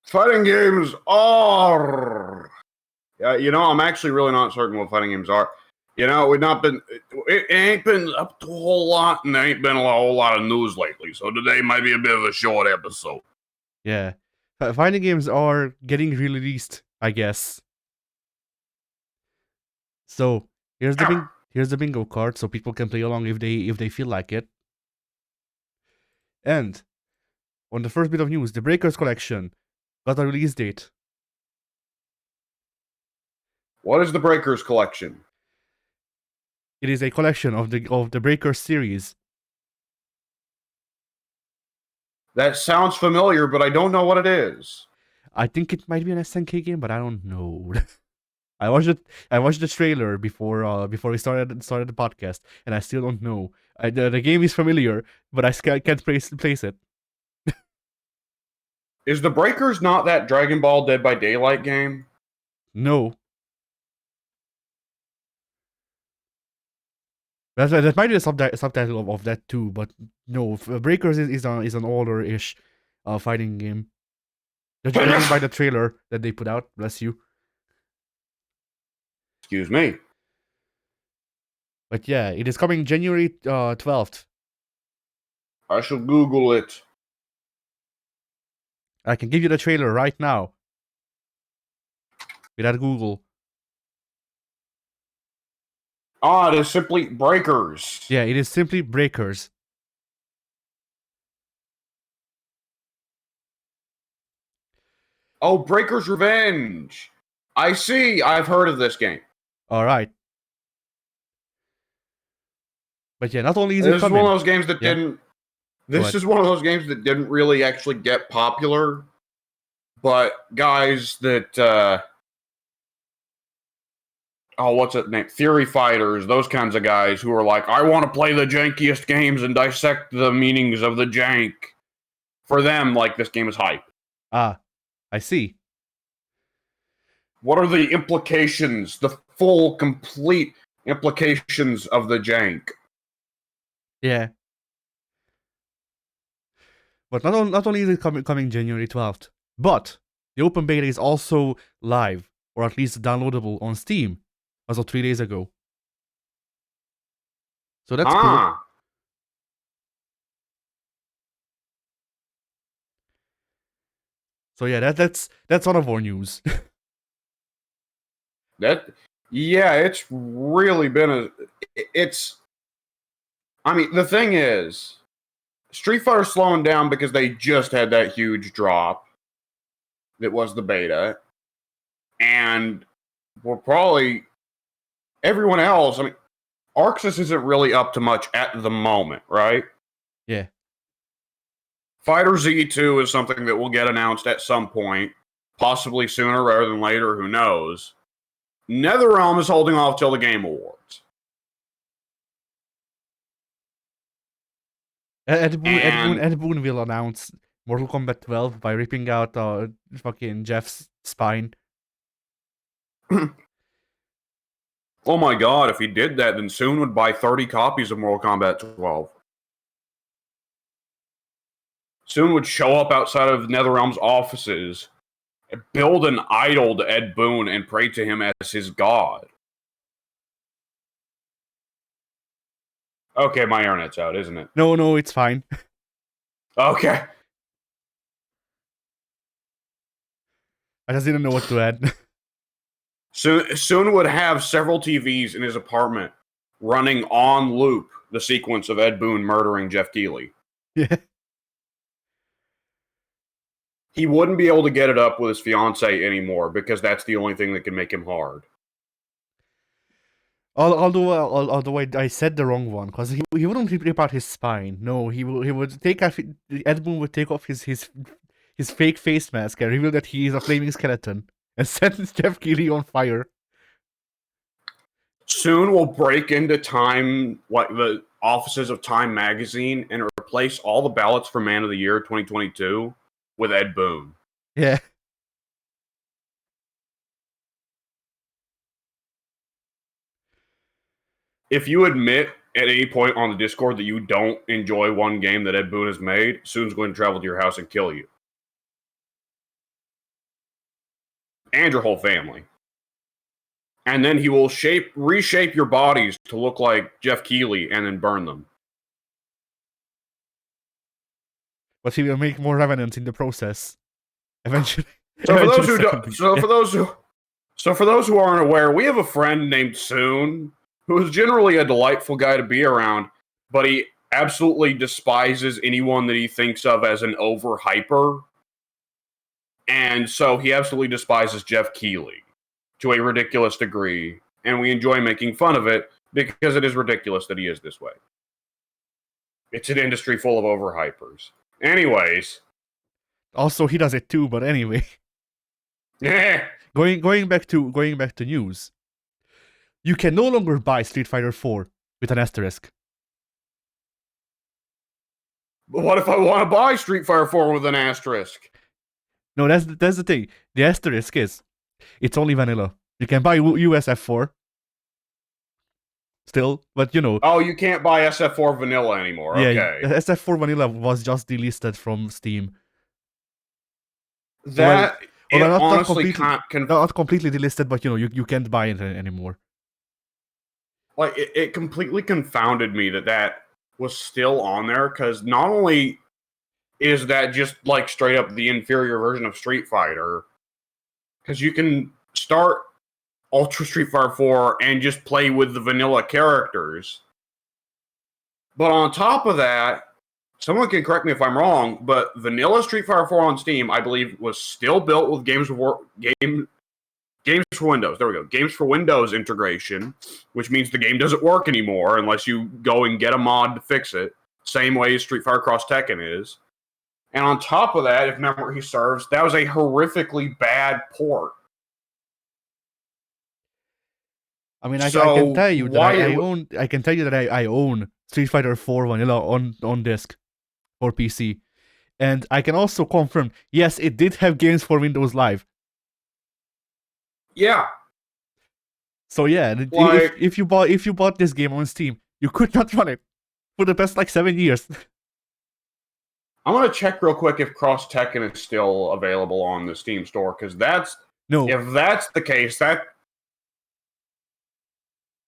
Fighting games are. Yeah, I'm actually really not certain what fighting games are. We've not been. It ain't been up to a whole lot, and there ain't been a whole lot of news lately. So today might be a bit of a short episode. Yeah. Fighting games are getting released, I guess. So here's the bingo card, so people can play along if they feel like it. And on the first bit of news, the Breakers collection got a release date. What is the Breakers collection? It is a collection of the Breakers series. That sounds familiar, but I don't know what it is. I think it might be an SNK game, but I don't know. I watched the trailer before we started the podcast, and I still don't know. The game is familiar, but I can't place it. Is the Breakers not that Dragon Ball Dead by Daylight game? No. That might be a subtitle of that too, but no. Breakers is an older-ish fighting game. Judging by the trailer that they put out, bless you. Excuse me. But yeah, it is coming January 12th. I shall Google it. I can give you the trailer right now. Without Google. It is simply Breakers. Yeah, it is simply Breakers. Oh, Breakers Revenge. I see. I've heard of this game. All right. But yeah, not only is it coming. This is one of those games that didn't. This is one of those games that didn't really actually get popular, but guys that what's it name? Theory fighters, those kinds of guys who are like, I want to play the jankiest games and dissect the meanings of the jank. For them, like, this game is hype. Ah, I see. What are the implications, the full, complete implications of the jank? Yeah. But not only is it coming January 12th, but the open beta is also live, or at least downloadable on Steam, as of 3 days ago. So that's cool. So yeah, that's one of our news. It's really been the thing is, Street Fighter's slowing down because they just had that huge drop that was the beta. And everyone else, Arxis isn't really up to much at the moment, right? Yeah. Fighter Z2 is something that will get announced at some point, possibly sooner rather than later, who knows. NetherRealm is holding off till the Game Awards. Ed Boon will announce Mortal Kombat 12 by ripping out fucking Jeff's spine. Oh my god, if he did that, then Soon would buy 30 copies of Mortal Kombat 12. Soon would show up outside of NetherRealm's offices, build an idol to Ed Boon, and pray to him as his god. Okay, my internet's out, isn't it? No, it's fine. Okay. I just didn't know what to add. Soon would have several TVs in his apartment running on loop the sequence of Ed Boon murdering Jeff Keighley. Yeah. He wouldn't be able to get it up with his fiancée anymore because that's the only thing that can make him hard. Although I said the wrong one, because he wouldn't rip out his spine. No, he would take off. Ed Boon would take off his fake face mask and reveal that he is a flaming skeleton and set Jeff Keighley on fire. Soon we'll break into Time, like the offices of Time magazine, and replace all the ballots for Man of the Year 2022 with Ed Boon. Yeah. If you admit at any point on the Discord that you don't enjoy one game that Ed Boon has made, Soon's going to travel to your house and kill you. and your whole family. And then he will reshape your bodies to look like Jeff Keighley and then burn them. But he will make more revenants in the process. Eventually. So for those eventually who secondly. for those who aren't aware, we have a friend named Soon, who is generally a delightful guy to be around, but he absolutely despises anyone that he thinks of as an overhyper. And so he absolutely despises Jeff Keighley to a ridiculous degree, and we enjoy making fun of it because it is ridiculous that he is this way. It's an industry full of overhypers. Anyways. Also, he does it too, but anyway. Going back to news. You can no longer buy Street Fighter 4 with an asterisk. But what if I want to buy Street Fighter 4 with an asterisk? No, that's the thing. The asterisk is, it's only vanilla. You can buy USF4 still, but you know. Oh, you can't buy SF4 vanilla anymore. Yeah, Okay. SF4 vanilla was just delisted from Steam. That not completely delisted, but you know, you can't buy it anymore. Like it completely confounded me that was still on there, because not only is that just like straight up the inferior version of Street Fighter, because you can start Ultra Street Fighter 4 and just play with the vanilla characters. But on top of that, someone can correct me if I'm wrong, but vanilla Street Fighter 4 on Steam, I believe, was still built with Games for Windows. There we go. Games for Windows integration, which means the game doesn't work anymore unless you go and get a mod to fix it. Same way Street Fighter Cross Tekken is. And on top of that, if memory serves, that was a horrifically bad port. I mean, I can tell you that I own Street Fighter 4 vanilla on disc for PC, and I can also confirm, yes, it did have Games for Windows Live. Yeah. So yeah, like, if you bought this game on Steam, you could not run it for the past 7 years. I'm gonna check real quick if Cross Tekken is still available on the Steam store, because if that's the case, that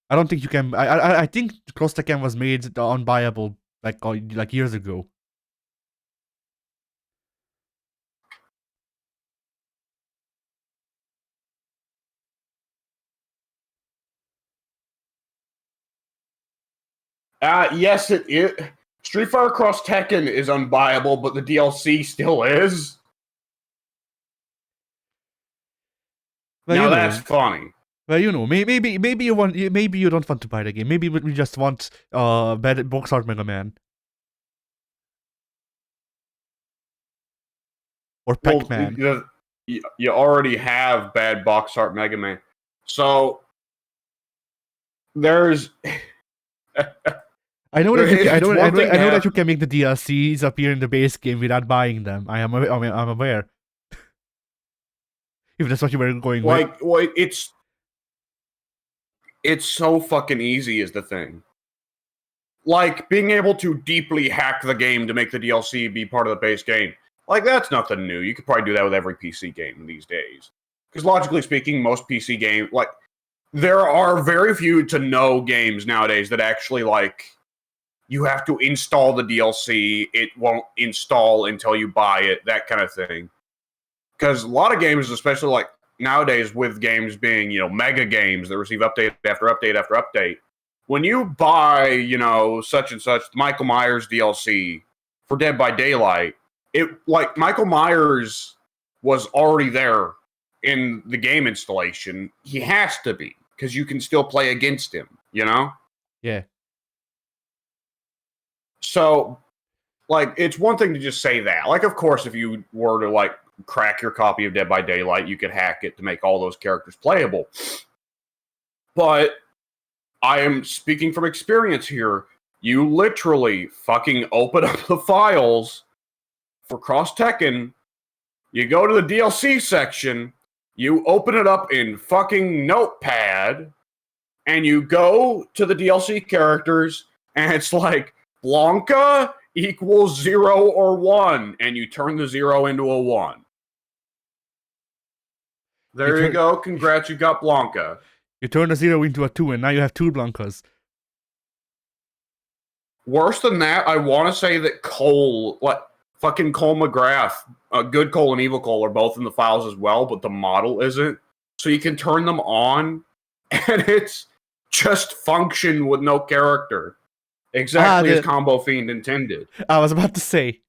I don't think you can. I think Cross Tekken was made unbuyable like years ago. Yes, it is. Street Fighter Cross Tekken is unbuyable, but the DLC still is. Well, now that's funny. Well, you know, maybe you don't want to buy the game. Maybe we just want bad box art Mega Man or Pac-Man. Well, you already have bad box art Mega Man, so there's. I know that you can make the DLCs appear in the base game without buying them. I'm aware. If that's what you were going with. Well, it's so fucking easy is the thing. Like, being able to deeply hack the game to make the DLC be part of the base game. Like, that's nothing new. You could probably do that with every PC game these days. Because logically speaking, most PC games, there are very few to no games nowadays that actually, you have to install the DLC. It won't install until you buy it, that kind of thing. Because a lot of games, especially nowadays with games being, mega games that receive update after update after update, when you buy, such and such Michael Myers DLC for Dead by Daylight, Michael Myers was already there in the game installation. He has to be, because you can still play against him, Yeah. So, it's one thing to just say that. Of course, if you were to, crack your copy of Dead by Daylight, you could hack it to make all those characters playable. But I am speaking from experience here. You literally fucking open up the files for Cross Tekken, you go to the DLC section, you open it up in fucking Notepad, and you go to the DLC characters, and it's Blanca equals 0 or 1, and you turn the 0 into a 1. There you go. Congrats, you got Blanca. You turn a 0 into a 2, and now you have 2 Blancas. Worse than that, I want to say that Cole, fucking Cole McGrath, good Cole and evil Cole are both in the files as well, but the model isn't. So you can turn them on, and it's just function with no character. Exactly as Combo Fiend intended. I was about to say.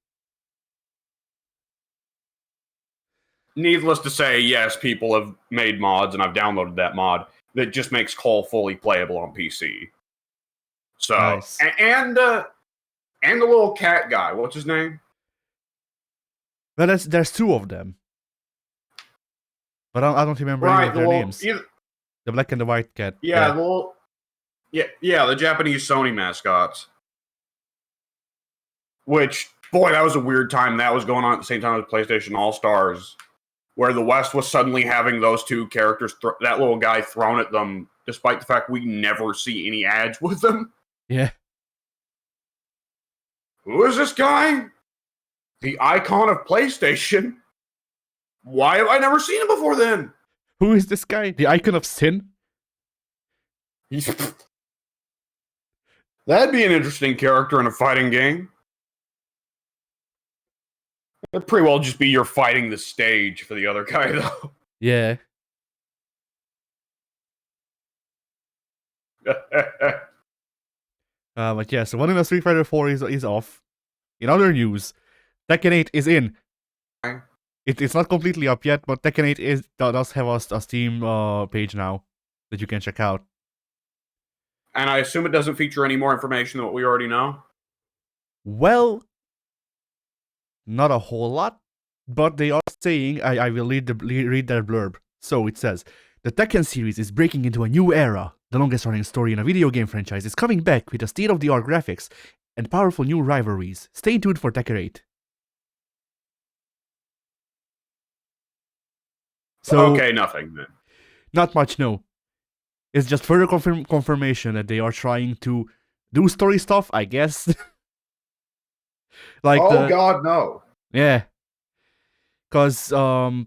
Needless to say, yes, people have made mods, and I've downloaded that mod, that just makes Cole fully playable on PC. So, nice. And the little cat guy, what's his name? Well, there's 2 of them. But I don't remember any of their names. The black and the white cat. Yeah, the Japanese Sony mascots. Which, boy, that was a weird time. That was going on at the same time as PlayStation All-Stars, where the West was suddenly having those 2 characters, that little guy thrown at them, despite the fact we never see any ads with them. Yeah. Who is this guy? The icon of PlayStation? Why have I never seen him before then? Who is this guy? The icon of sin? That'd be an interesting character in a fighting game. That'd pretty well just be you're fighting the stage for the other guy, though. Yeah. But yeah, so Vanilla Street Fighter 4 is off. In other news, Tekken 8 is in. It's not completely up yet, but Tekken 8 does have a Steam page now that you can check out. And I assume it doesn't feature any more information than what we already know? Well, not a whole lot, but they are saying, I will read their blurb. So it says, the Tekken series is breaking into a new era. The longest running story in a video game franchise is coming back with a state-of-the-art graphics and powerful new rivalries. Stay tuned for Tekken 8. So, okay, nothing then. Not much, no. It's just further confirmation that they are trying to do story stuff, I guess. Like God, no. Yeah. Because, like,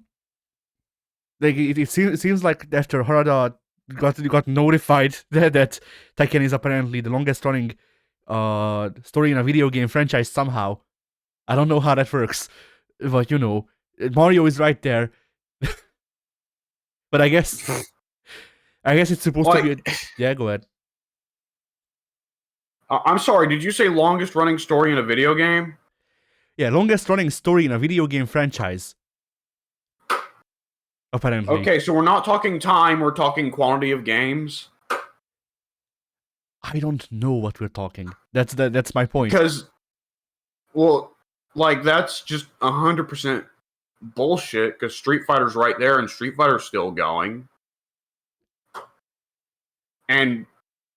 it seems like after Harada got notified that Tekken is apparently the longest running story in a video game franchise somehow. I don't know how that works. But, you know, Mario is right there. But I guess it's supposed to be... Yeah, go ahead. I'm sorry, did you say longest running story in a video game? Yeah, longest running story in a video game franchise. Apparently. Okay, so we're not talking time, we're talking quantity of games? I don't know what we're talking. That's my point. Because, well, like, that's just 100% bullshit, because Street Fighter's right there, and Street Fighter's still going. And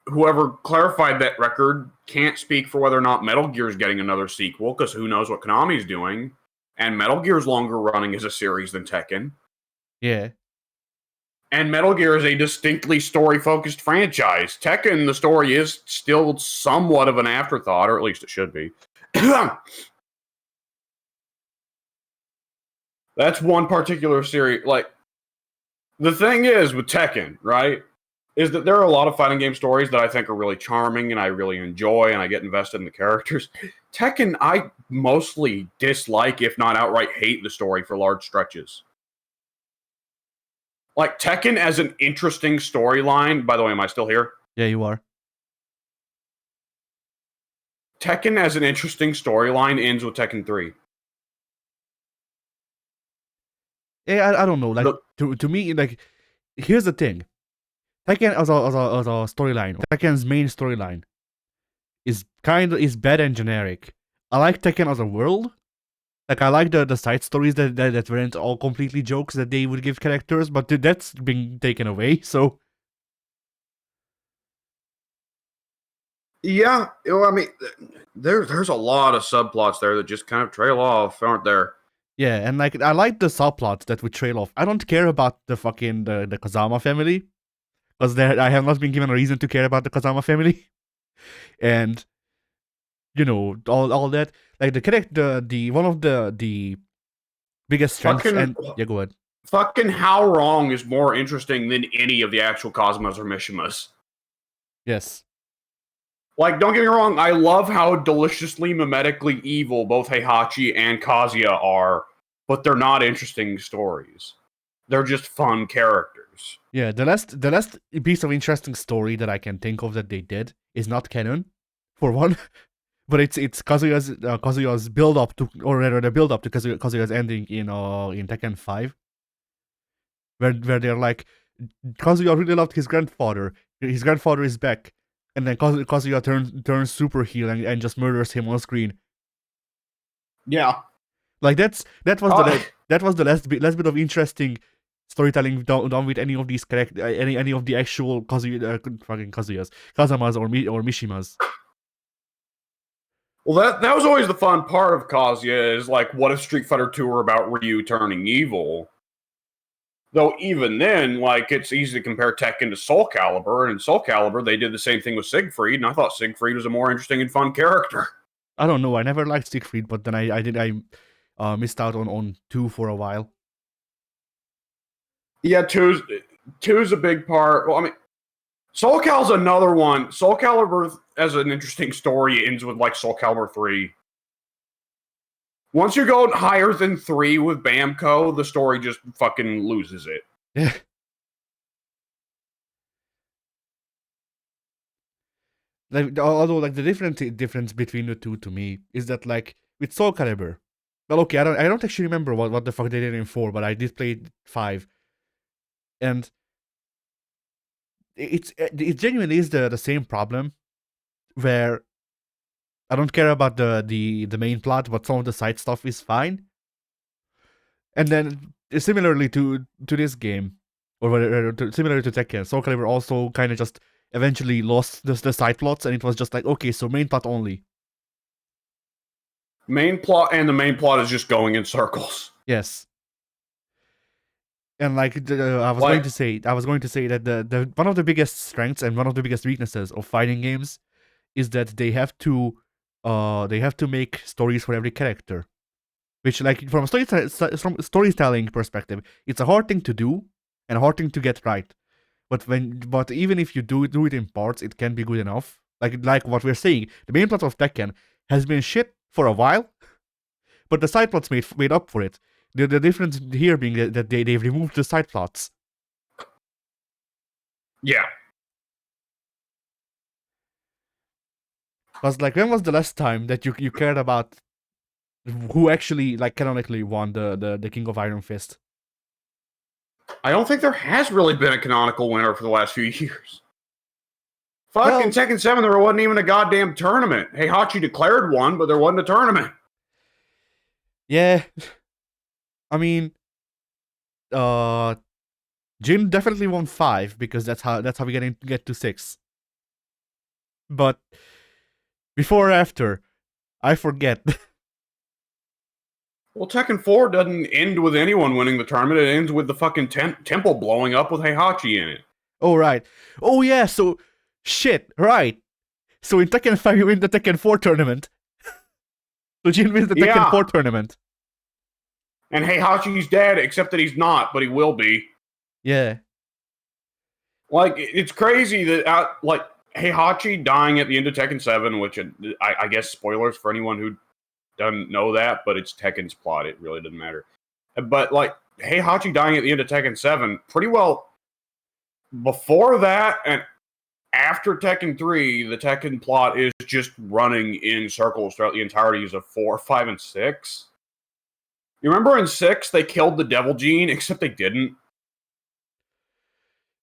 whoever clarified that record can't speak for whether or not Metal Gear's getting another sequel, because who knows what Konami's doing. And Metal Gear's longer running as a series than Tekken. Yeah. And Metal Gear is a distinctly story-focused franchise. Tekken, the story is still somewhat of an afterthought, or at least it should be. That's one particular series. Like, the thing is with Tekken, right, is that there are a lot of fighting game stories that I think are really charming and I really enjoy and I get invested in the characters. Tekken, I mostly dislike, if not outright hate, the story for large stretches. Like, Tekken as an interesting storyline... By the way, am I still here? Yeah, you are. Tekken as an interesting storyline ends with Tekken 3. Yeah, I don't know. Like, to me, like, here's the thing. Tekken as a storyline, Tekken's main storyline is bad and generic. I like Tekken as a world. Like, I like the side stories that weren't all completely jokes that they would give characters, but that's been taken away, so... Yeah, well, I mean, there's a lot of subplots there that just kind of trail off, aren't there? Yeah, and like, I like the subplots that would trail off. I don't care about the fucking the Kazama family, because I have not been given a reason to care about the Kazama family, and you know all that. Like the one of the biggest strengths. And yeah, go ahead. fucking How Wrong is more interesting than any of the actual Kazumas or Mishimas. Yes. Like, don't get me wrong, I love how deliciously mimetically evil both Heihachi and Kazuya are, but they're not interesting stories. They're just fun characters. Yeah, the last piece of interesting story that I can think of that they did is not canon, for one, but it's Kazuya's build up to, or rather the build up to Kazuya's ending in Tekken 5, where they're like, Kazuya really loved his grandfather. His grandfather is back, and then Kazuya turns super heel and just murders him on screen. Yeah. Like that was the last bit of interesting storytelling done with any of these any of the actual fucking Kazamas or Mishimas. Well, that was always the fun part of Kazuya is like, what if Street Fighter 2 were about Ryu turning evil? Though even then, like, it's easy to compare Tekken to Soul Calibur, and in Soul Calibur they did the same thing with Siegfried, and I thought Siegfried was a more interesting and fun character. I don't know. I never liked Siegfried, but then I missed out on 2 for a while. Yeah, two's a big part. Well, I mean, Soul Cal's another one. Soul Calibur has an interesting story. It ends with like Soul Calibur 3. Once you go higher than 3 with Bamco, the story just fucking loses it. Yeah. Like, although like the difference between the two to me is that like with Soul Calibur, well, okay, I don't actually remember what the fuck they did in 4, but I did play 5, and it genuinely is the same problem where I don't care about the main plot, but some of the side stuff is fine. And then similarly to this game, or similarly to Tekken, Soul Calibur also kind of just eventually lost the side plots, and it was just like, okay, so main plot only. Main plot, and the main plot is just going in circles. Yes. And like I was going to say that the one of the biggest strengths and one of the biggest weaknesses of fighting games is that they have to make stories for every character, which, like, from a storytelling perspective, it's a hard thing to do and a hard thing to get right. But even if you do it in parts, it can be good enough. Like what we're saying, the main plot of Tekken has been shit for a while, but the side plots made up for it. The difference here being that they've removed the side plots. Yeah. Because, like, when was the last time that you cared about who actually, like, canonically won the King of Iron Fist? I don't think there has really been a canonical winner for the last few years. Fucking Tekken 7, there wasn't even a goddamn tournament. Heihachi declared one, but there wasn't a tournament. Yeah. I mean, Jin definitely won 5 because that's how we get to 6. But before or after, I forget. Well, Tekken 4 doesn't end with anyone winning the tournament. It ends with the fucking temple blowing up with Heihachi in it. Oh, right. Oh, yeah, so... Shit, right. So in Tekken 5, you win the Tekken 4 tournament. So Jin wins the Tekken 4 tournament. And Heihachi's dead, except that he's not, but he will be. Yeah. Like, it's crazy that, like, Heihachi dying at the end of Tekken 7, which I guess spoilers for anyone who doesn't know that, but it's Tekken's plot. It really doesn't matter. But, like, Heihachi dying at the end of Tekken 7, pretty well before that and after Tekken 3, the Tekken plot is just running in circles throughout the entireties of 4, 5, and 6. You remember in 6, they killed the Devil Gene, except they didn't?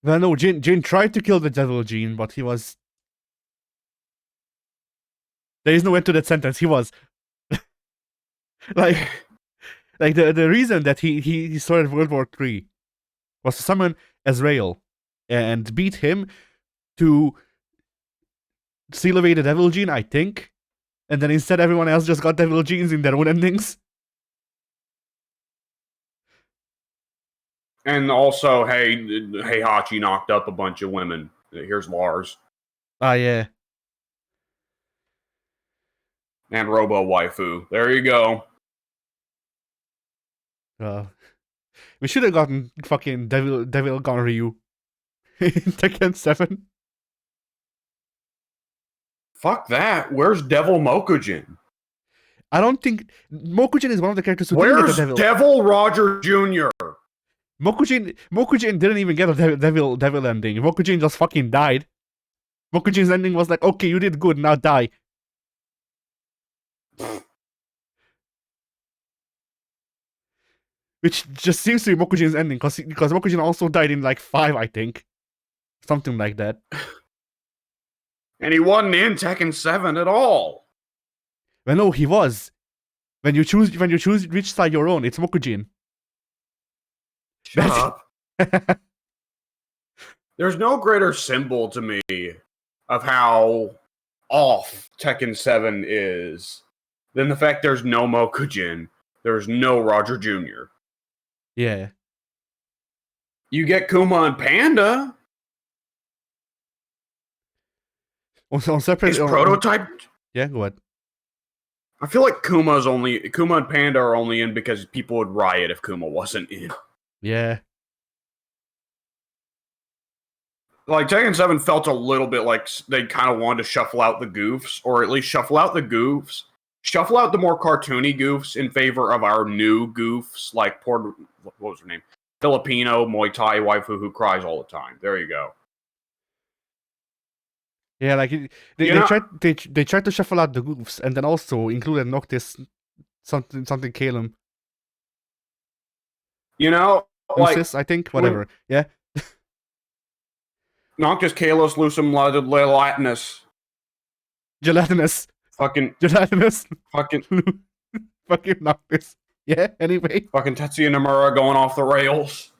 Well, no, Jin tried to kill the Devil Gene, but he was... There is no end to that sentence. He was... like the reason that he started World War III was to summon Azrael and beat him to seal away the Devil Gene, I think. And then instead everyone else just got Devil Genes in their own endings. And also, hey, Heihachi knocked up a bunch of women. Here's Lars. Ah, yeah. And Robo Waifu. There you go. We should have gotten fucking Devil Gone Ryu in Tekken 7. Fuck that. Where's Devil Mokujin? I don't think Mokujin is one of the characters who didn't get the Where's devil. Devil Roger Jr.? Mokujin didn't even get a devil ending. Mokujin just fucking died. Mokujin's ending was like, okay, you did good, now die. Which just seems to be Mokujin's ending, because Mokujin also died in like 5, I think. Something like that. And he wasn't in Tekken 7 at all. Well, no, he was. When you choose which side you're on, it's Mokujin. Shut up. There's no greater symbol to me of how off Tekken 7 is than the fact there's no Mokujin, there's no Roger Jr. Yeah. You get Kuma and Panda. On separate. Is Prototype. Yeah, go ahead. I feel like Kuma and Panda are only in because people would riot if Kuma wasn't in. Yeah. Like, Tekken 7 felt a little bit like they kind of wanted to shuffle out the goofs, or at least shuffle out the goofs. Shuffle out the more cartoony goofs in favor of our new goofs, like, what was her name? Filipino Muay Thai waifu who cries all the time. There you go. Yeah, like they tried to shuffle out the goofs and then also included Noctis something Calum. You know, Lucis, I think, whatever. Yeah. Noctis Kalos Lucum Latinus. Gelatinous. Fucking Gelatinous. Fucking Noctis. Yeah, anyway. Fucking Tetsuya Nomura going off the rails.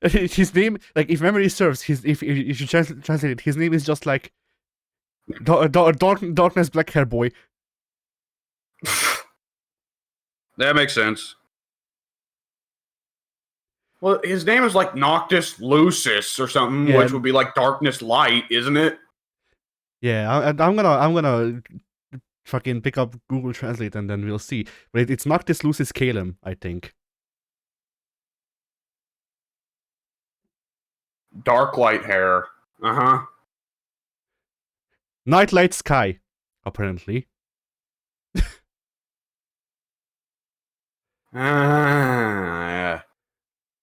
His name, like, if memory serves, if you translate it, his name is just like Darkness Black Hair Boy. That makes sense. Well, his name is like Noctis Lucis or something, Yeah. which would be like Darkness Light, isn't it? Yeah, I'm gonna fucking pick up Google Translate and then we'll see. But it's Noctis Lucis Calum, I think. Dark light hair. Uh-huh. Nightlight Sky, apparently. Yeah.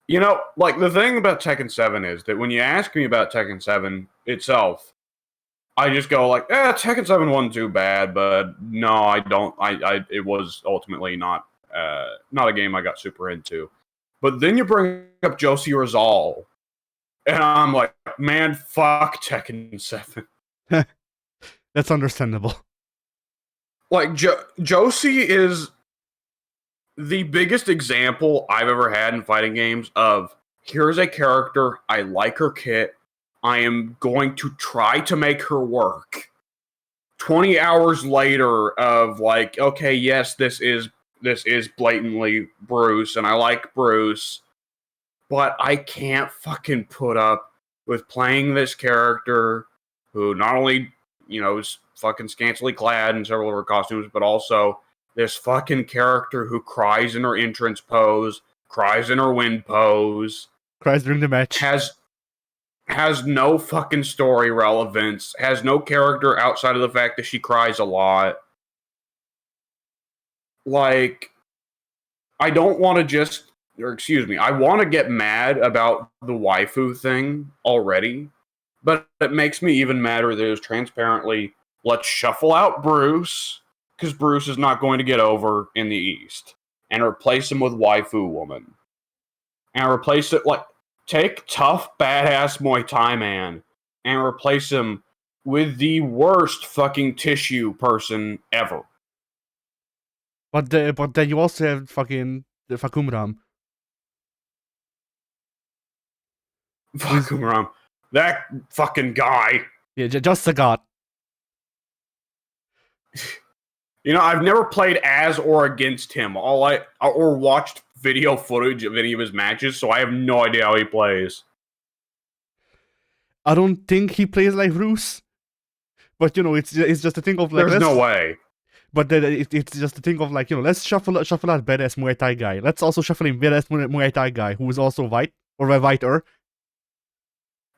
You know, like, the thing about Tekken 7 is that when you ask me about Tekken 7 itself, I just go like, Tekken 7 wasn't too bad, but no, I don't. It was ultimately not a game I got super into. But then you bring up Josie Rizal, and I'm like, man, fuck Tekken 7. That's understandable. Like, Josie is the biggest example I've ever had in fighting games of, here's a character, I like her kit, I am going to try to make her work. 20 hours later of like, okay, yes, this is blatantly Bruce, and I like Bruce, but I can't fucking put up with playing this character who not only, is fucking scantily clad in several of her costumes, but also this fucking character who cries in her entrance pose, cries in her win pose, Cries during the match. Has no fucking story relevance, has no character outside of the fact that she cries a lot. Like, I don't want to I want to get mad about the waifu thing already, but it makes me even madder that it was transparently, let's shuffle out Bruce, because Bruce is not going to get over in the East, and replace him with waifu woman. And replace it, like, take tough, badass Muay Thai man, and replace him with the worst fucking tissue person ever. But then you also have fucking the Fakumram. Fakumram. That fucking guy. Yeah, just a god. I've never played as or against him. Or watched video footage of any of his matches, so I have no idea how he plays. I don't think he plays like Bruce. But it's just a thing of like, there's no way. But then it's just to think of like, let's shuffle out badass Muay Thai guy. Let's also shuffle in badass Muay Thai guy who is also white or whiter.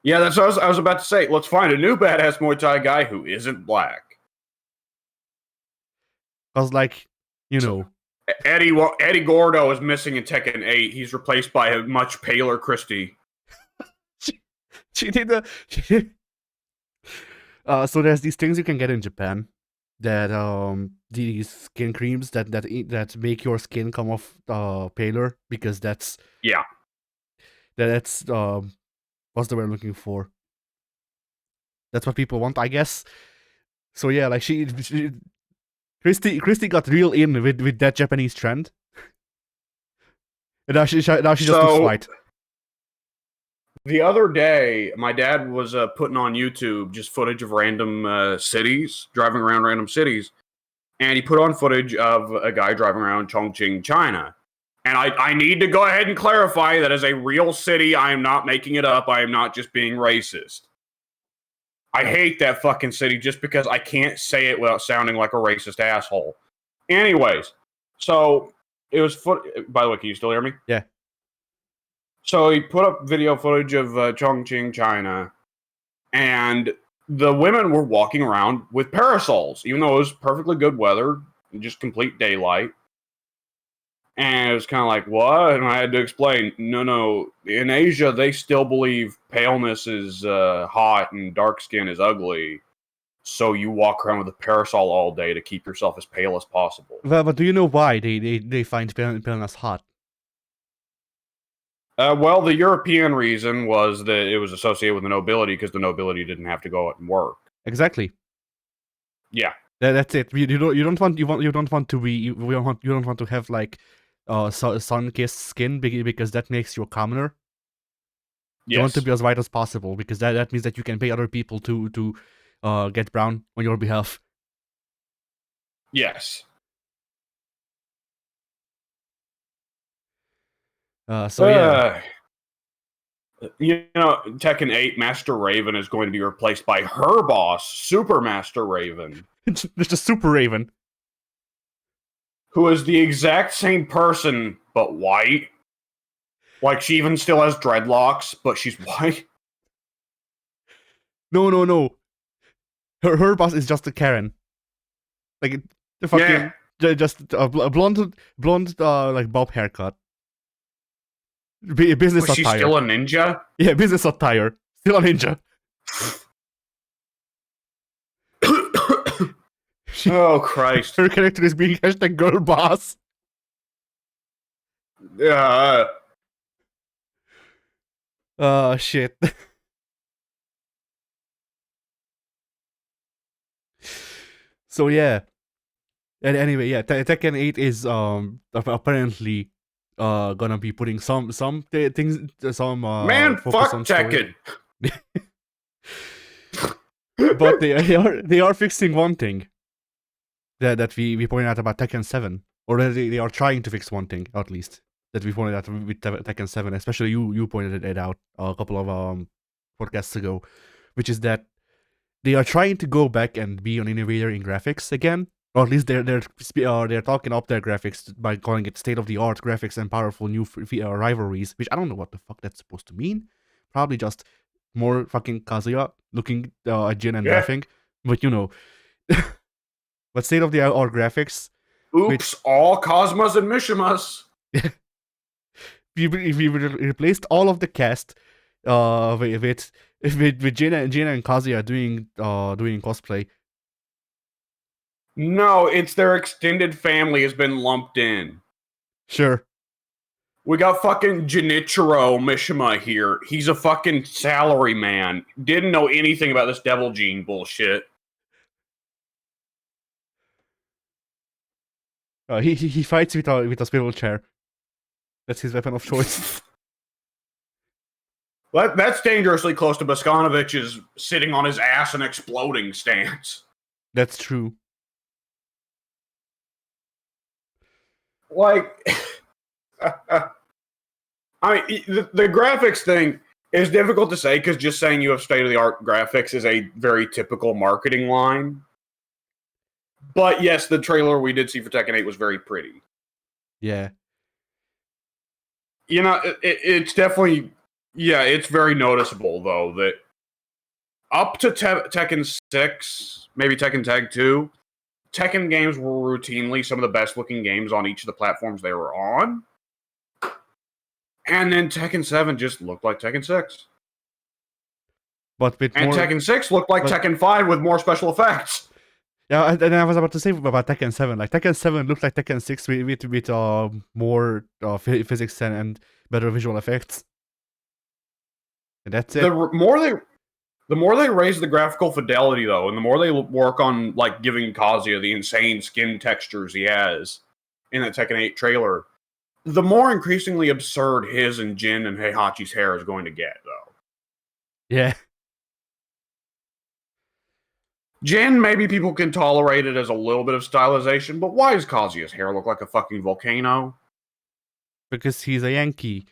Yeah, that's what I was about to say. Let's find a new badass Muay Thai guy who isn't black. Cause like, So, Eddie Gordo is missing in Tekken 8. He's replaced by a much paler Christie. she did a. So there's these things you can get in Japan that these skin creams that make your skin come off paler because that's what's the word I'm looking for? That's what people want, I guess. So yeah, like Christy got real in with that Japanese trend, and now she just looks white. The other day, my dad was putting on YouTube just footage of random cities, driving around random cities, and he put on footage of a guy driving around Chongqing, China. And I need to go ahead and clarify that as a real city, I am not making it up. I am not just being racist. I hate that fucking city just because I can't say it without sounding like a racist asshole. Anyways, so it was by the way, can you still hear me? Yeah. So he put up video footage of Chongqing, China, and the women were walking around with parasols, even though it was perfectly good weather, just complete daylight. And it was kind of like, what? And I had to explain, no, in Asia, they still believe paleness is hot and dark skin is ugly. So you walk around with a parasol all day to keep yourself as pale as possible. But do you know why they find paleness hot? Well, the European reason was that it was associated with the nobility because the nobility didn't have to go out and work. Exactly. Yeah. That's it. You don't want to have like sun-kissed skin because that makes you a commoner. Yes. You want to be as white as possible because that means that you can pay other people to get brown on your behalf. Yes. So yeah. Tekken 8 Master Raven is going to be replaced by her boss, Super Master Raven. It's just a Super Raven. Who is the exact same person, but white. Like, she even still has dreadlocks, but she's white. No. Her boss is just a Karen. Like, the fucking... Yeah. Just a blonde like bob haircut. Business attire. Was she still a ninja? Yeah, business attire. Still a ninja. Oh, Christ. Her character is being hashtag girl boss. Yeah. Shit. So yeah. And anyway, yeah, Tekken 8 is apparently gonna be putting some things man, focus fuck on Tekken. But they are fixing one thing that we pointed out about Tekken 7, or they are trying to fix one thing at least that we pointed out with Tekken 7. Especially you pointed it out a couple of podcasts ago, which is that they are trying to go back and be an innovator in graphics again. Or at least they're talking up their graphics by calling it state-of-the-art graphics and powerful new rivalries, which I don't know what the fuck that's supposed to mean. Probably just more fucking Kazuya looking at Jin and laughing. But but state-of-the-art graphics. Oops, all Cosmas and Mishimas. we replaced all of the cast with Jin and Kazuya doing cosplay. No, it's their extended family has been lumped in. Sure. We got fucking Jinichiro Mishima here. He's a fucking salary man. Didn't know anything about this Devil Gene bullshit. He fights with a swivel chair. That's his weapon of choice. That's dangerously close to Boskanovich's sitting on his ass and exploding stance. That's true. Like, I mean, the graphics thing is difficult to say because just saying you have state-of-the-art graphics is a very typical marketing line. But yes, the trailer we did see for Tekken 8 was very pretty. Yeah. You know, it's definitely, yeah, it's very noticeable though that up to Tekken 6, maybe Tekken Tag 2, Tekken games were routinely some of the best looking games on each of the platforms they were on. And then Tekken 7 just looked like Tekken 6. But with And more, Tekken 6 looked like Tekken 5 with more special effects. yeah, and I was about to say about Tekken 7. Like Tekken 7 looked like Tekken 6 with more physics and better visual effects. And that's it. The more they raise the graphical fidelity, though, and the more they work on like giving Kazuya the insane skin textures he has in that Tekken 8 trailer, the more increasingly absurd his and Jin and Heihachi's hair is going to get, though. Yeah. Jin, maybe people can tolerate it as a little bit of stylization, but why does Kazuya's hair look like a fucking volcano? Because he's a Yankee.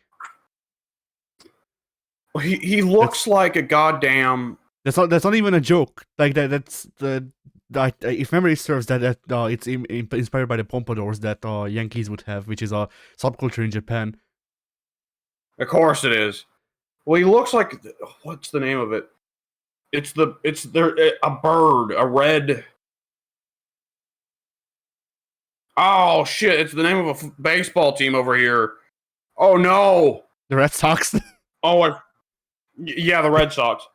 He looks like a goddamn. That's not even a joke. Like that's if memory serves, that it's inspired by the pompadours that Yankees would have, which is a subculture in Japan. Of course it is. Well, he looks like, what's the name of it? It's a bird, a red. Oh shit! It's the name of a baseball team over here. Oh no! The Red Sox. Oh, yeah, the Red Sox.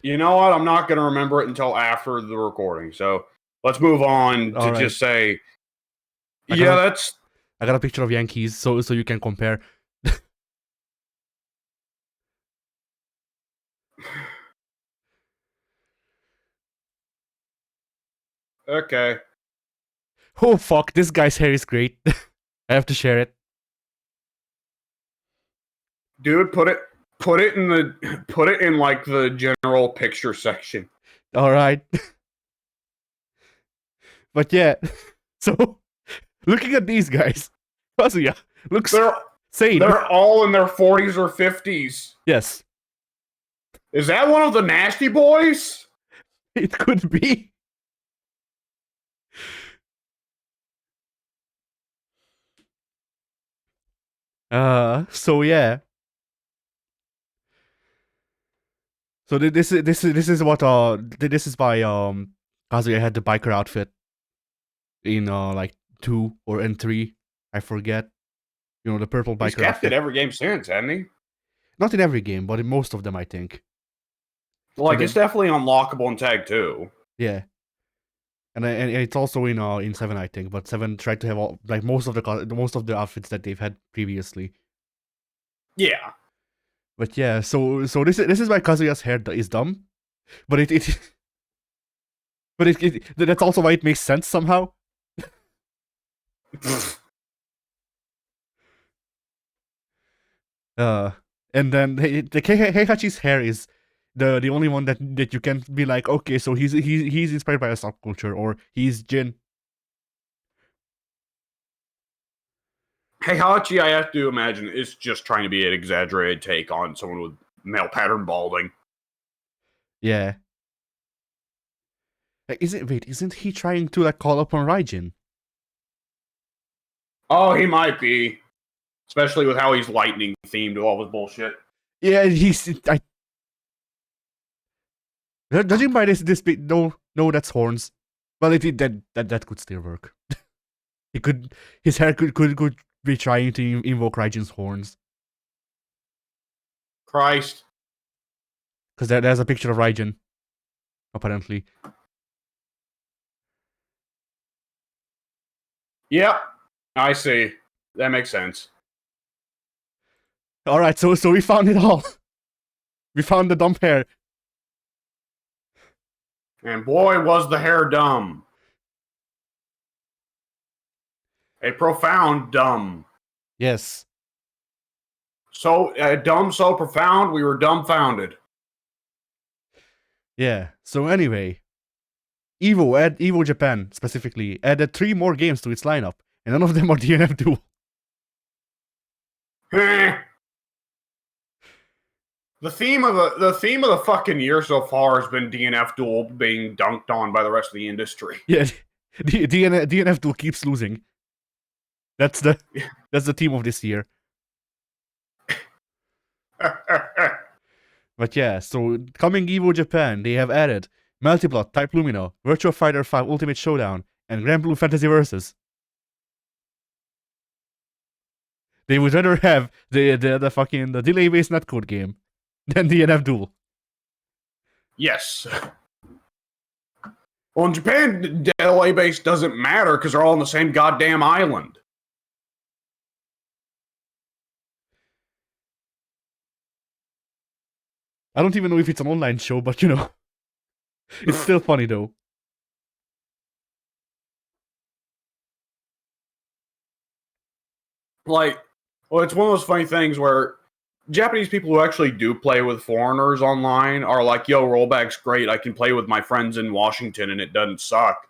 You know what? I'm not going to remember it until after the recording. So let's move on to just say, I got a picture of Yankees, so you can compare. Okay. Oh fuck! This guy's hair is great. I have to share it. Dude, put it in like the general picture section. All right. But yeah, so looking at these guys, Kazuya looks sane. They're all in their 40s or 50s. Yes. Is that one of the Nasty Boys? It could be. So yeah. So this is what this is why Kazuya had the biker outfit in like 2 or in 3, I forget. You know, the purple biker. He's kept it every game since, hasn't he? Not in every game, but in most of them, I think. Like, so it's definitely unlockable in Tag 2. Yeah. And it's also in 7, I think, but 7 tried to have all, like most of the outfits that they've had previously. Yeah. But yeah, so this is why Kazuya's hair is dumb, but it that's also why it makes sense somehow. And then the Heihachi's hair is the only one that you can be like, okay, so he's inspired by a subculture, or he's Jin. Heihachi, I have to imagine, is just trying to be an exaggerated take on someone with male pattern balding. Yeah. Isn't he trying to like call upon Raijin? Oh, he might be. Especially with how he's lightning themed with all this bullshit. Yeah, judging by this bit, no, that's horns. Well, that could still work. His hair could be trying to invoke Raijin's horns. Christ. Because there's a picture of Raijin, apparently. Yep, I see. That makes sense. All right, so we found it all. We found the dumb hair. And boy, was the hair dumb. A profound dumb. Yes. So dumb, so profound, we were dumbfounded. Yeah. So anyway, Evo Japan specifically added 3 more games to its lineup, and none of them are DNF Duel. The theme of the fucking year so far has been DNF Duel being dunked on by the rest of the industry. Yeah, DNF Duel keeps losing. That's the theme of this year. But yeah, so coming Evo Japan, they have added Multiplot, Type Lumina, Virtua Fighter 5 Ultimate Showdown, and Grand Blue Fantasy Versus. They would rather have the fucking the delay-based netcode game than DNF Duel. Yes. Well, in Japan, delay base doesn't matter because they're all on the same goddamn island. I don't even know if it's an online show, but you know, it's still funny though. Like, well, it's one of those funny things where Japanese people who actually do play with foreigners online are like, yo, rollback's great. I can play with my friends in Washington and it doesn't suck.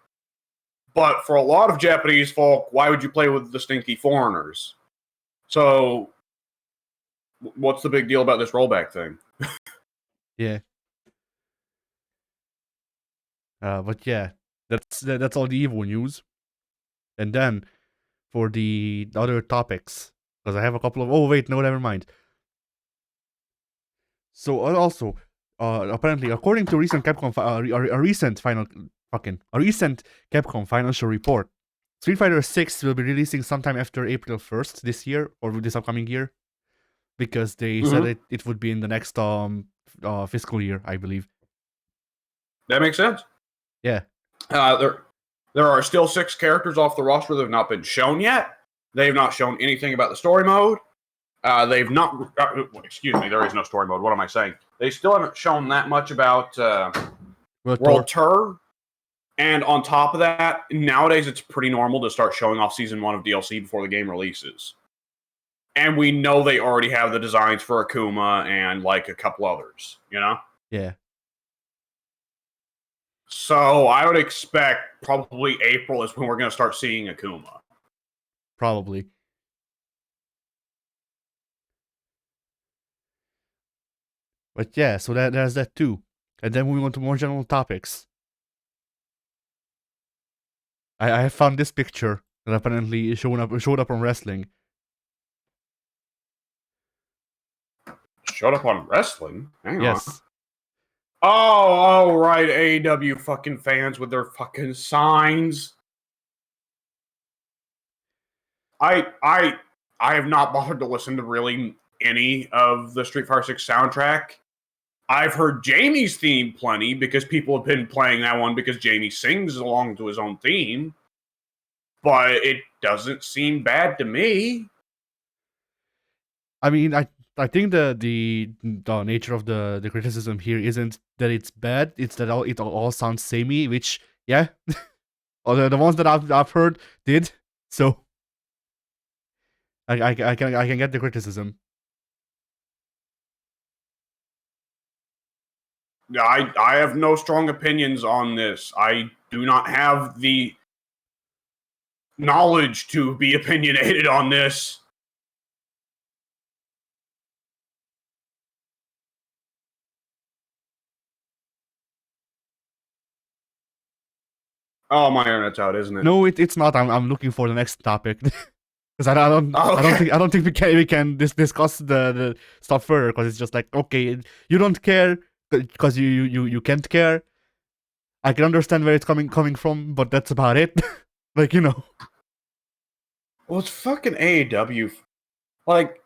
But for a lot of Japanese folk, why would you play with the stinky foreigners? So, what's the big deal about this rollback thing? Yeah. But yeah, that's all the Evo news. And then for the other topics, because I have a couple of. Oh wait, no, never mind. So also, apparently, according to recent Capcom, a recent Capcom financial report, Street Fighter 6 will be releasing sometime after April 1st this year or this upcoming year, because they said it would be in the next fiscal year, I believe. That makes sense. Yeah. There are still 6 characters off the roster that have not been shown yet. They've not shown anything about the story mode. They've not. Excuse me, there is no story mode. What am I saying? They still haven't shown that much about World Tour. And on top of that, nowadays it's pretty normal to start showing off Season 1 of DLC before the game releases. And we know they already have the designs for Akuma and like a couple others, you know? Yeah. So I would expect probably April is when we're going to start seeing Akuma. Probably. But yeah, so there's that too. And then moving on to more general topics. I have found this picture that apparently showed up on wrestling. Showed up on wrestling? Hang yes. on. Oh, right. AEW fucking fans with their fucking signs. I have not bothered to listen to really any of the Street Fighter 6 soundtrack. I've heard Jamie's theme plenty because people have been playing that one because Jamie sings along to his own theme. But it doesn't seem bad to me. I mean, I think the nature of the criticism here isn't that it's bad; it's that it all sounds samey. Which, yeah, or the ones that I've heard did. So I can get the criticism. I have no strong opinions on this. I do not have the knowledge to be opinionated on this. Oh, my internet's out, isn't it? No, it's not. I'm looking for the next topic because I don't think we can discuss the stuff further because it's just like, okay, you don't care because you can't care. I can understand where it's coming from, but that's about it. Like, you know. Well, it's fucking AEW. Like,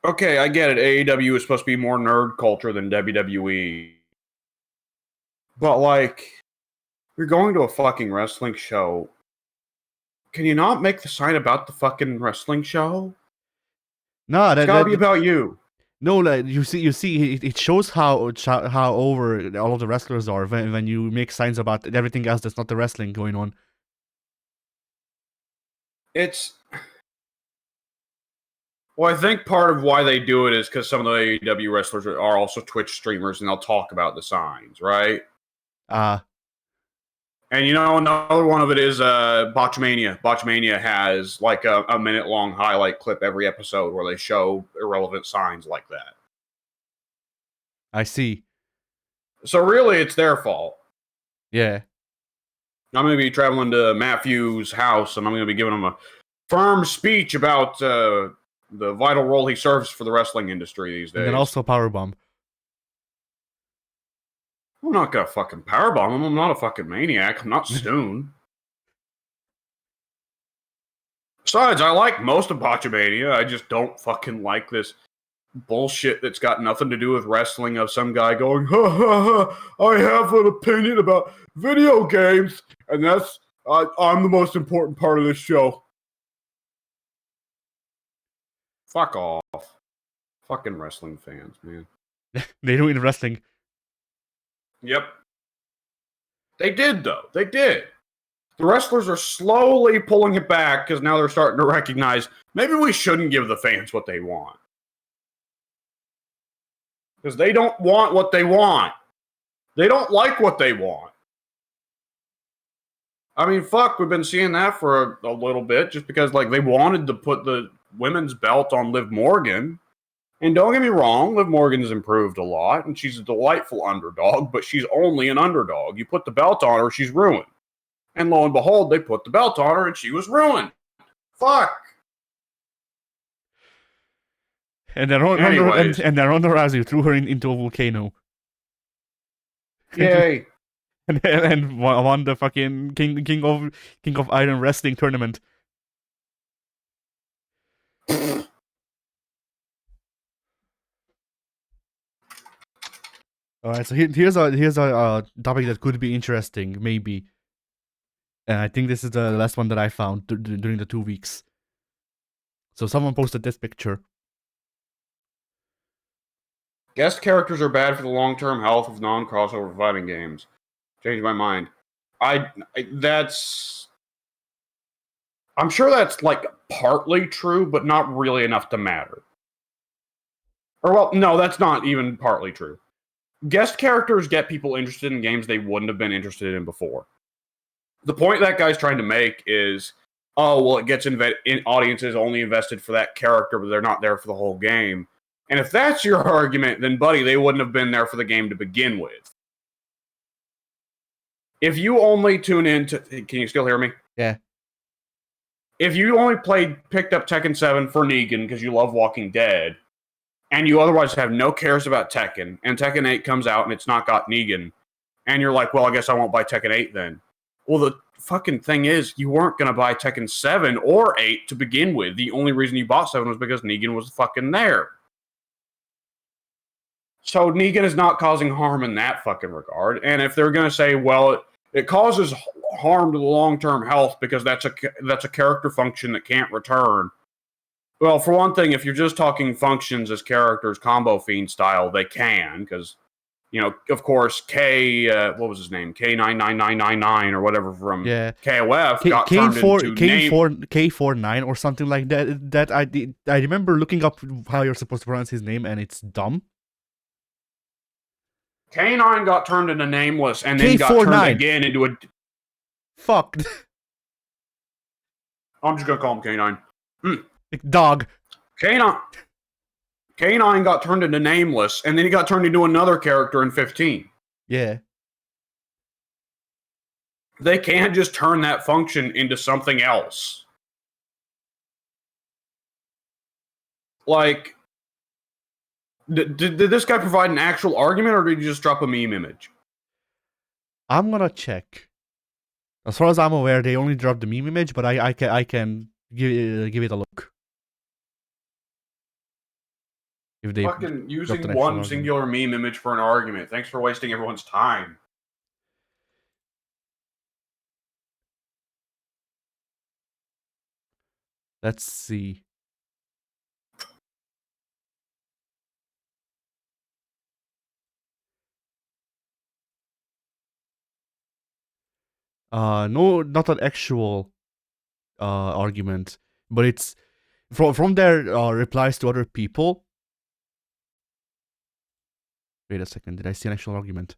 okay, I get it. AEW is supposed to be more nerd culture than WWE. But, like, you're going to a fucking wrestling show. Can you not make the sign about the fucking wrestling show? No, it's gotta be about you. No, like you see, it shows how over all of the wrestlers are when you make signs about everything else that's not the wrestling going on. Well, I think part of why they do it is because some of the AEW wrestlers are also Twitch streamers, and they'll talk about the signs, right? And you know, another one of it is Botchmania. Botchmania has like a minute-long highlight clip every episode where they show irrelevant signs like that. I see. So really, it's their fault. Yeah. I'm going to be traveling to Matthew's house, and I'm going to be giving him a firm speech about the vital role he serves for the wrestling industry these days. And then also powerbomb. I'm not going to fucking powerbomb him. I'm not a fucking maniac. I'm not soon. Besides, I like most of Botchamania. I just don't fucking like this bullshit that's got nothing to do with wrestling of some guy going, ha ha ha, I have an opinion about video games, and that's, I'm the most important part of this show. Fuck off. Fucking wrestling fans, man. They do in wrestling. Yep. They did, though. They did. The wrestlers are slowly pulling it back because now they're starting to recognize maybe we shouldn't give the fans what they want. Because they don't want what they want. They don't like what they want. I mean, fuck, we've been seeing that for a little bit just because, like, they wanted to put the women's belt on Liv Morgan. And don't get me wrong, Liv Morgan's improved a lot, and she's a delightful underdog, but she's only an underdog. You put the belt on her, she's ruined. And lo and behold, they put the belt on her, and she was ruined. Fuck. And then Ronda Rousey threw her into a volcano. Yay. and won the fucking King of Iron Wrestling tournament. Alright, so here's a topic that could be interesting, maybe. And I think this is the last one that I found during the 2 weeks. So someone posted this picture. Guest characters are bad for the long-term health of non-crossover fighting games. Changed my mind. That's... I'm sure that's, like, partly true, but not really enough to matter. Or, well, no, that's not even partly true. Guest characters get people interested in games they wouldn't have been interested in before. The point that guy's trying to make is, oh, well, it gets audiences only invested for that character, but they're not there for the whole game. And if that's your argument, then, buddy, they wouldn't have been there for the game to begin with. If you only tune in to... Can you still hear me? Yeah. If you only picked up Tekken 7 for Negan because you love Walking Dead, and you otherwise have no cares about Tekken, and Tekken 8 comes out and it's not got Negan, and you're like, well, I guess I won't buy Tekken 8 then. Well, the fucking thing is, you weren't going to buy Tekken 7 or 8 to begin with. The only reason you bought 7 was because Negan was fucking there. So Negan is not causing harm in that fucking regard. And if they're going to say, well, it causes harm to the long-term health because that's a character function that can't return. Well, for one thing, if you're just talking functions as characters, Combo Fiend style, they can, because, you know, of course, what was his name? K99999 or whatever from KOF got turned into K49 or something like that. That I remember looking up how you're supposed to pronounce his name, and it's dumb. K9 got turned into Nameless, and then got turned again into a... Fuck. I'm just gonna call him K9. Dog. K9 got turned into Nameless, and then he got turned into another character in 15. Yeah. They can't just turn that function into something else. Like, did this guy provide an actual argument, or did he just drop a meme image? I'm gonna check. As far as I'm aware, they only dropped the meme image, but I can give it a look. If they fucking using one singular meme image for an argument. Thanks for wasting everyone's time. Let's see. No, not an actual argument, but it's from their replies to other people. Wait a second, did I see an actual argument?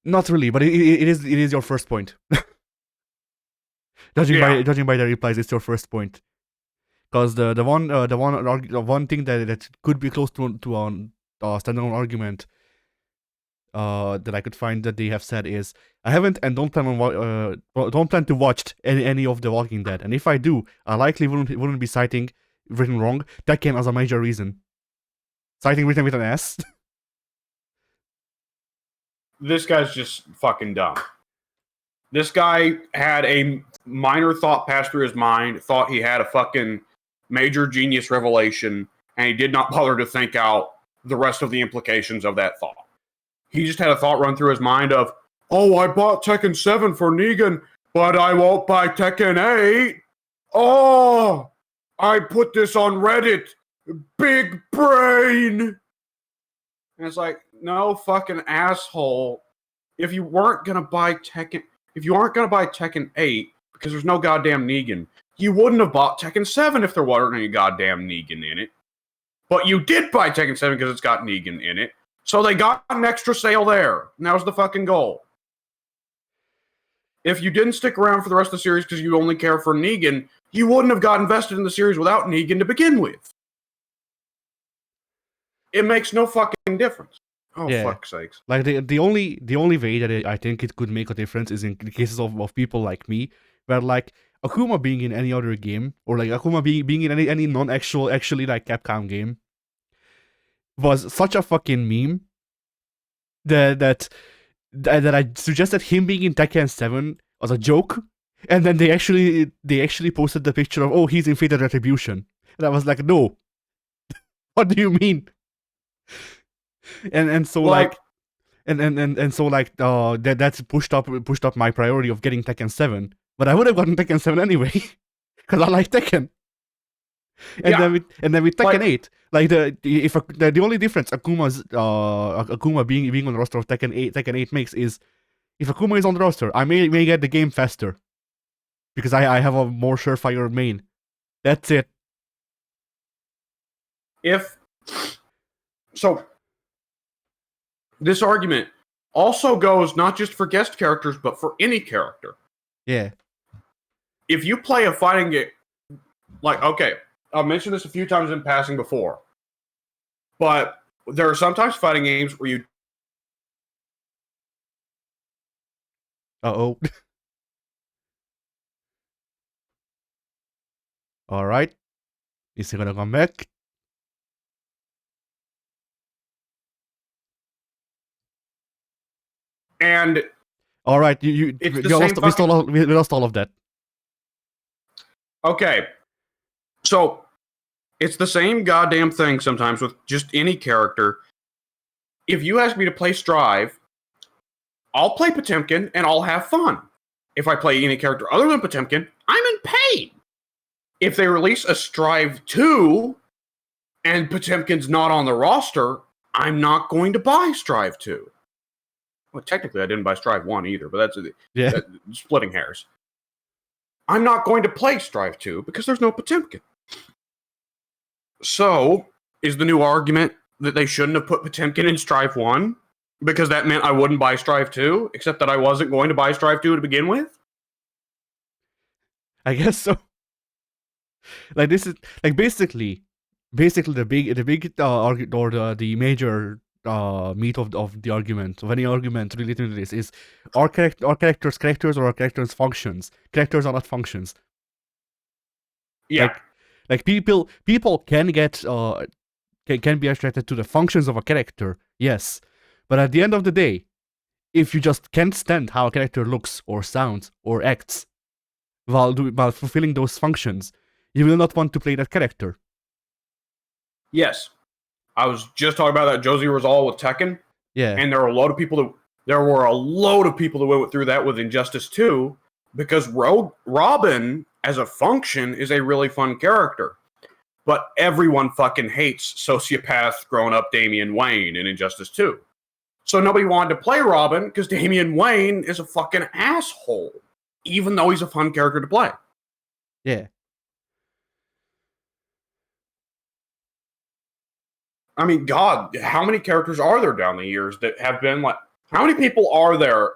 Not really, but it is your first point. Judging by the replies, it's your first point. Because the one thing that could be close to a standalone argument that I could find that they have said is I haven't and don't plan to watch any of The Walking Dead, and if I do, I likely wouldn't be citing written wrong Tekken as a major reason. Citing written with an S. This guy's just fucking dumb. This guy had a minor thought pass through his mind, thought he had a fucking major genius revelation, and he did not bother to think out the rest of the implications of that thought. He just had a thought run through his mind of, oh, I bought Tekken 7 for Negan, but I won't buy Tekken 8. Oh, I put this on Reddit. Big brain. And it's like, no fucking asshole. If you aren't going to buy Tekken 8 because there's no goddamn Negan, you wouldn't have bought Tekken 7 if there wasn't any goddamn Negan in it. But you did buy Tekken 7 because it's got Negan in it. So they got an extra sale there. And that was the fucking goal. If you didn't stick around for the rest of the series because you only care for Negan, you wouldn't have got invested in the series without Negan to begin with. It makes no fucking difference. Oh, Yeah. fuck's sakes. Like the only way that I think it could make a difference is in cases of people like me, where like Akuma being in any other game, or like Akuma being in any actually like Capcom game, was such a fucking meme that I suggested him being in Tekken 7 was a joke, and then they actually posted the picture of, oh, he's in Fated Retribution, and I was like, no, what do you mean? And so like so like that's pushed up my priority of getting Tekken 7, but I would have gotten Tekken 7 anyway because I like Tekken. And then with Tekken 8, like the only difference Akuma being on the roster of Tekken 8 makes is if Akuma is on the roster, I may get the game faster because I have a more surefire main. That's it. This argument also goes not just for guest characters, but for any character. Yeah. If you play a fighting game, like, okay, I've mentioned this a few times in passing before, but there are sometimes fighting games where you... Uh-oh. Alright. Is he gonna come back? And all right, we lost all of that. Okay, so it's the same goddamn thing sometimes with just any character. If you ask me to play Strive, I'll play Potemkin and I'll have fun. If I play any character other than Potemkin, I'm in pain. If they release a Strive 2 and Potemkin's not on the roster, I'm not going to buy Strive 2. Well, technically, I didn't buy Strive 1 either, but that's splitting hairs. I'm not going to play Strive 2 because there's no Potemkin. So, is the new argument that they shouldn't have put Potemkin in Strive 1? Because that meant I wouldn't buy Strive 2, except that I wasn't going to buy Strive 2 to begin with? I guess so. Like, this is like basically the big argument, or the major meat of the argument, of any argument related to this, is are characters or are characters functions? Characters are not functions. Yeah. Like people can get can be attracted to the functions of a character, yes, but at the end of the day, if you just can't stand how a character looks or sounds or acts while fulfilling those functions, you will not want to play that character. Yes. I was just talking about that Josie Rizal with Tekken. Yeah. And there were a load of people that went through that with Injustice 2, because Robin as a function is a really fun character. But everyone fucking hates sociopath grown-up Damian Wayne in Injustice 2. So nobody wanted to play Robin because Damian Wayne is a fucking asshole, even though he's a fun character to play. Yeah. I mean, God, how many characters are there down the years that have been like... How many people are there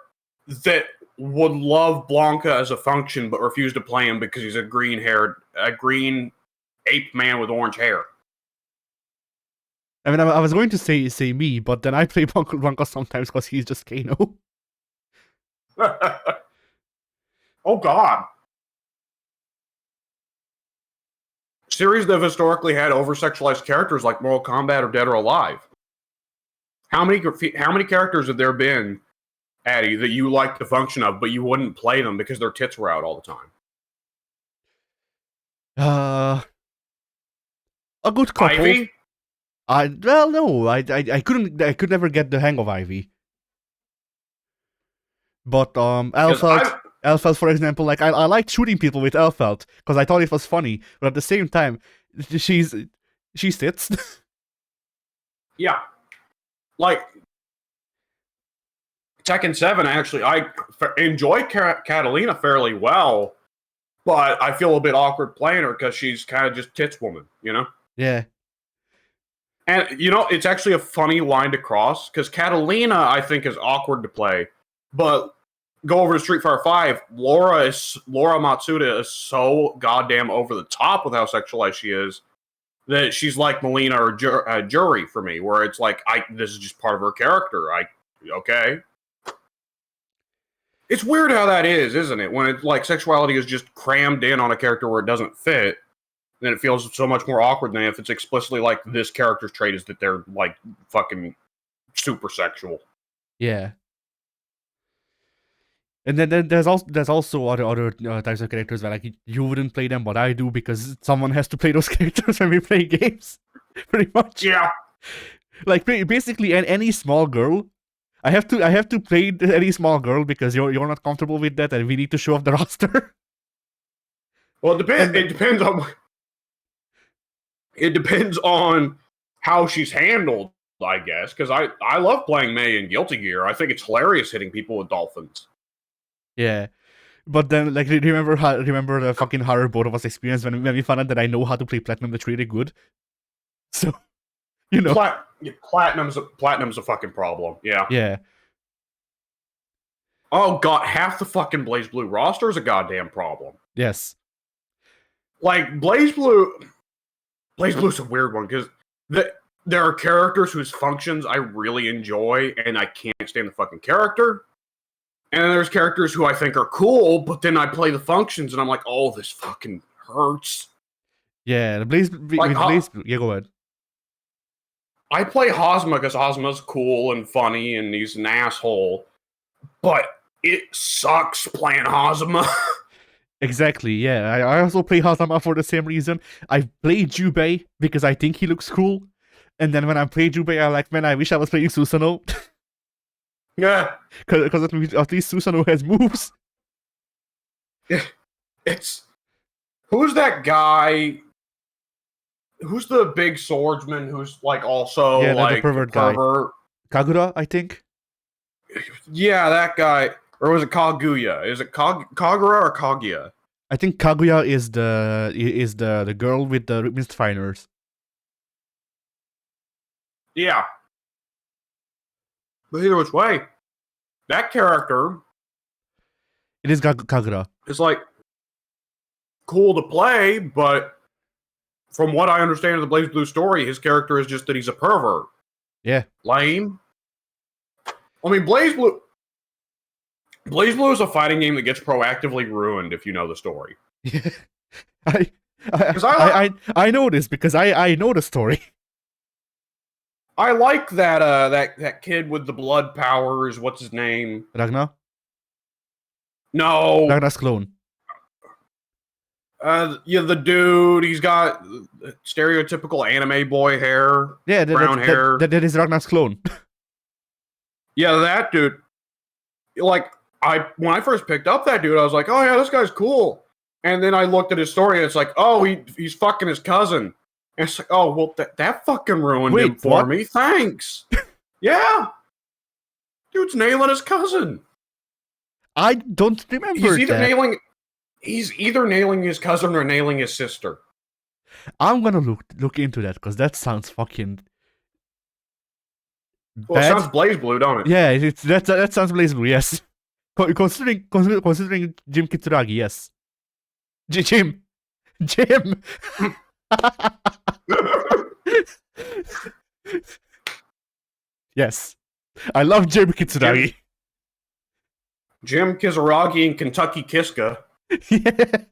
that would love Blanca as a function but refuse to play him because he's a green-haired ape man with orange hair. I mean, I was going to say me, but then I play Uncle Bronco sometimes because he's just Kano. Oh God. Series that have historically had over-sexualized characters like Mortal Kombat or Dead or Alive. How many characters have there been, Addy, that you like the function of, but you wouldn't play them because their tits were out all the time? A good couple. Ivy? No, I could never get the hang of Ivy. But Elfeld, for example, like I liked shooting people with Elfeld because I thought it was funny, but at the same time, she sits. Yeah. Like Tekken 7, actually, I enjoy Catalina fairly well, but I feel a bit awkward playing her because she's kind of just tits woman, you know? Yeah. And, you know, it's actually a funny line to cross, because Catalina, I think, is awkward to play, but go over to Street Fighter 5, Laura Matsuda is so goddamn over the top with how sexualized she is, that she's like Melina or Jury for me, where it's like, this is just part of her character. Okay. It's weird how that is, isn't it? When it's like sexuality is just crammed in on a character where it doesn't fit, then it feels so much more awkward than if it's explicitly like this character's trait is that they're like fucking super sexual. Yeah. And then there's also other types of characters where like you wouldn't play them, but I do because someone has to play those characters when we play games, pretty much. Yeah. Like basically any small girl, I have to play any small girl because you're not comfortable with that, and we need to show off the roster. Well, it depends on how she's handled, I guess. Because I love playing Mei in Guilty Gear. I think it's hilarious hitting people with dolphins. Yeah. But then, like, remember the fucking horror both of us experienced when we found out that I know how to play Platinum that's really good? So, you know. Platinum's a fucking problem. Yeah. Yeah. Oh god, half the fucking BlazBlue roster is a goddamn problem. Yes. Like, BlazBlue's a weird one, because there are characters whose functions I really enjoy, and I can't stand the fucking character. And then there's characters who I think are cool, but then I play the functions, and I'm like, oh, this fucking hurts. Yeah, BlazBlue, yeah, go ahead. I play Hosma because Hosma's cool and funny, and he's an asshole. But it sucks playing Hosma. Exactly, yeah. I also play Hazama for the same reason. I play Jubei because I think he looks cool. And then when I play Jubei, I'm like, man, I wish I was playing Susanoo. Yeah. Because at least Susanoo has moves. It's... Who's that guy? Who's the big swordsman who's, like, also, like, the pervert guy. Kagura, I think? Yeah, that guy. Or was it Kaguya? Is it Kagura or Kaguya? I think Kaguya is the girl with the misdefiners. Yeah. But either which way, that character... It is Kagura. It's, like, cool to play, but from what I understand of the BlazBlue story, his character is just that he's a pervert. Yeah. Lame. I mean, BlazBlue is a fighting game that gets proactively ruined if you know the story. Yeah. I know this because I know the story. I like that kid with the blood powers. What's his name? Ragnar? No. Ragnar's clone. Yeah, the dude. He's got stereotypical anime boy hair. Yeah, brown hair. That is Ragnar's clone. Yeah, that dude. Like, when I first picked up that dude, I was like, oh yeah, this guy's cool. And then I looked at his story, and it's like, oh, he's fucking his cousin. And it's like, oh, well, that fucking ruined him for me. Thanks. Yeah. Dude's nailing his cousin. I don't remember He's either nailing his cousin or nailing his sister. I'm gonna look into that, because that sounds fucking... Well, it sounds BlazBlue, don't it? Yeah, that sounds BlazBlue, yes. Considering Jim Kitsuragi, yes. Jim! Yes. I love Jim Kitsuragi. Jim Kizaragi and Kentucky Kiska. Yeah.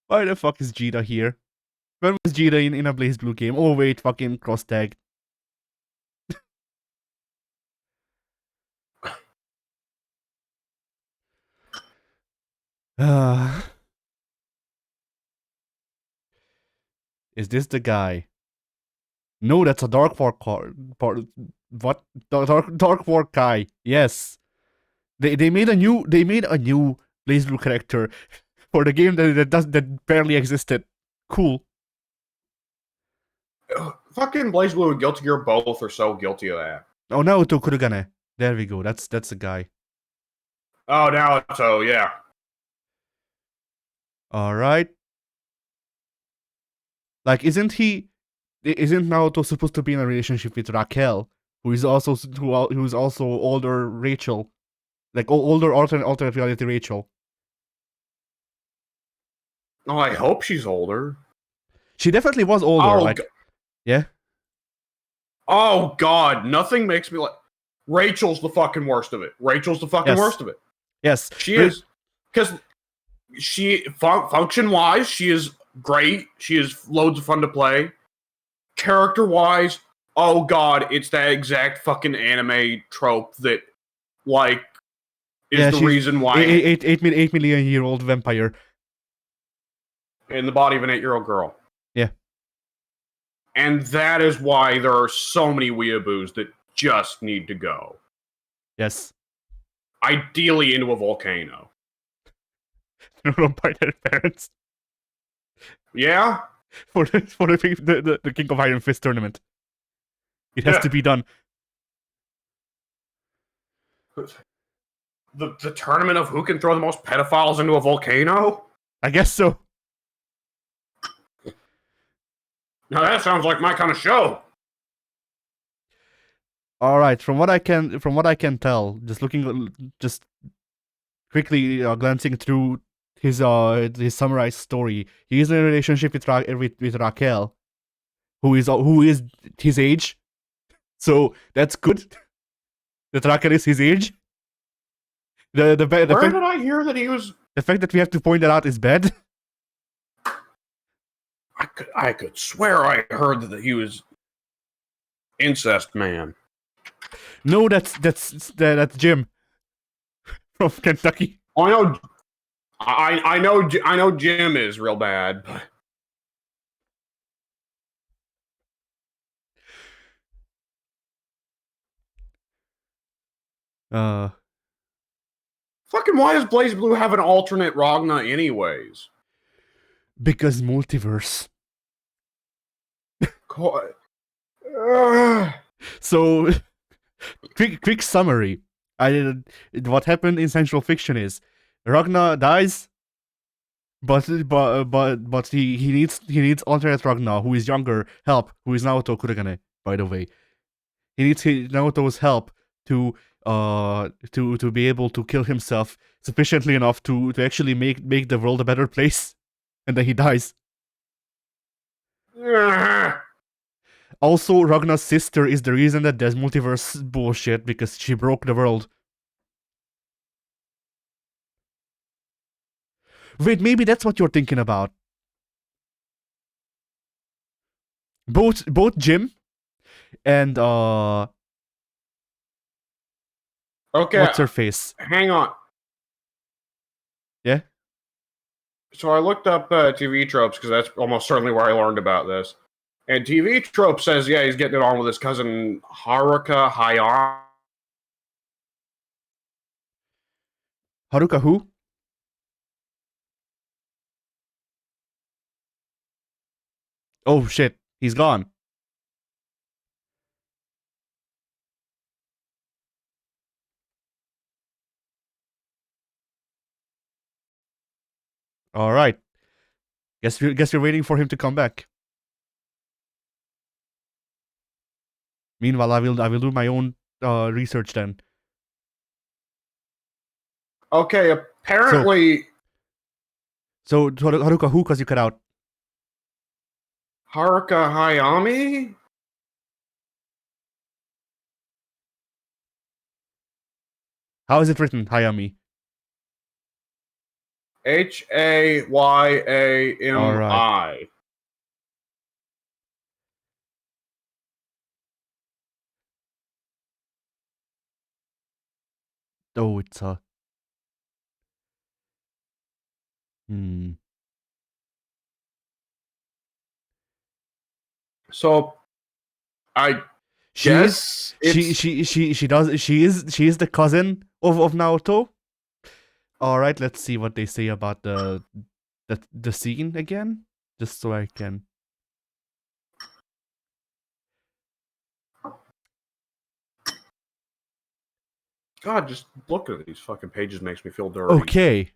Why the fuck is Jita here? When was Jita in a Blaze Blue game? Oh wait, fucking cross tag. Is this the guy? No, that's a Dark Fork what? Dark Fork guy. Yes. They made a new Blaze Blue character for the game that barely existed. Cool. Fucking Blaze Blue and Guilty Gear both are so guilty of that. Oh no, Tokurugane. There we go. That's the guy. Oh, now so yeah. All right. Like, isn't Naruto supposed to be in a relationship with Raquel, who's also older Rachel, like older alternate reality Rachel? Oh, I hope she's older. She definitely was older. Oh, like, yeah. Oh God, nothing makes me like. Rachel's the fucking worst of it. Rachel's the fucking worst of it. Yes, she is, because she function wise, she is great. She is loads of fun to play. Character wise, oh God, it's that exact fucking anime trope that, like, is the reason why 8 million-year-old vampire in the body of an 8-year-old girl. Yeah, and that is why there are so many weeaboos that just need to go. Yes. Ideally into a volcano. Run by their parents. Yeah? For the King of Iron Fist tournament. It has to be done. The tournament of who can throw the most pedophiles into a volcano? I guess so. Now that sounds like my kind of show. All right, from what I can tell, just quickly glancing through his summarized story, he is in a relationship with Raquel, who is his age, so that's good. That Raquel is his age. Where did I hear that he was? The fact that we have to point that out is bad. I could swear I heard that he was incest man. No, that's Jim from Kentucky. Oh, I know Jim is real bad, but fucking why does Blaze Blue have an alternate Ragna anyways? Because multiverse. So, quick summary. What happened in Central Fiction is Ragna dies, but he needs alternate Ragna who is younger help, who is Naoto Kuragane, by the way. He needs Naoto's help to be able to kill himself sufficiently enough to actually make the world a better place, and then he dies. Also, Ragna's sister is the reason that there's multiverse bullshit, because she broke the world. Wait, maybe that's what you're thinking about. Both Jim and okay, what's her face? Hang on. Yeah. So I looked up TV tropes because that's almost certainly where I learned about this. And TV trope says, yeah, he's getting it on with his cousin Haruka Hayao. Haruka who? Oh shit, he's gone. All right. Guess we're waiting for him to come back. Meanwhile, I will do my own research then. Okay, apparently So Haruka, who? Cause you cut out. Haruka Hayami? How is it written, Hayami? Hayami. All right. Oh, it's a. Hmm. So, I She is. guess it's... She is the cousin of Naoto. All right. Let's see what they say about the scene again, just so I can. God, just looking at these fucking pages makes me feel dirty. Okay.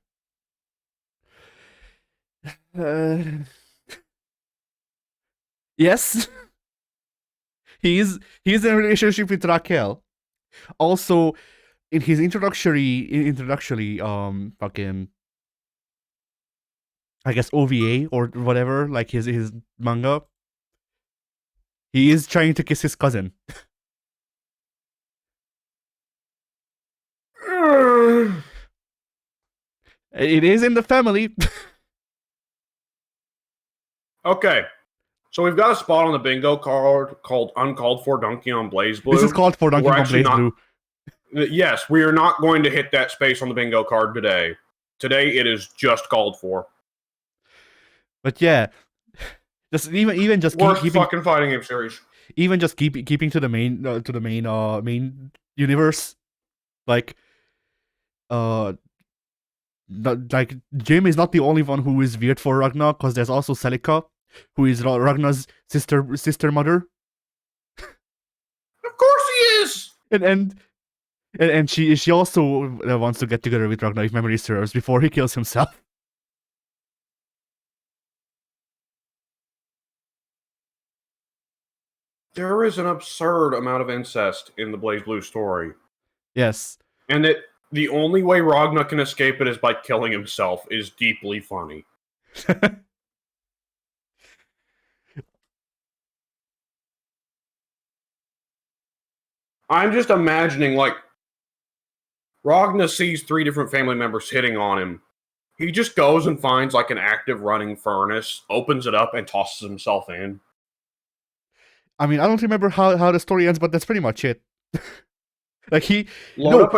Yes. He's in a relationship with Raquel. Also, in his introductory fucking, I guess, OVA or whatever, like his manga, he is trying to kiss his cousin. It is in the family. Okay. So we've got a spot on the bingo card called Uncalled For Donkey on Blaze Blue. This is called for Donkey Kong Blaze Blue. Yes, we are not going to hit that space on the bingo card today. Today it is just called for. But yeah, just even just Worst keeping fucking fighting game series. Even just keeping to the main universe, like like Jim is not the only one who is weird for Ragnar, because there's also Celica, who is Ragnar's sister mother. Of course he is. And she also wants to get together with Ragnar, if memory serves, before he kills himself. There is an absurd amount of incest in the Blaze Blue story. Yes. And that the only way Ragnar can escape it is by killing himself is deeply funny. I'm just imagining, like, Ragnar sees 3 different family members hitting on him. He just goes and finds, like, an active running furnace, opens it up, and tosses himself in. I mean, I don't remember how the story ends, but that's pretty much it. Like he no,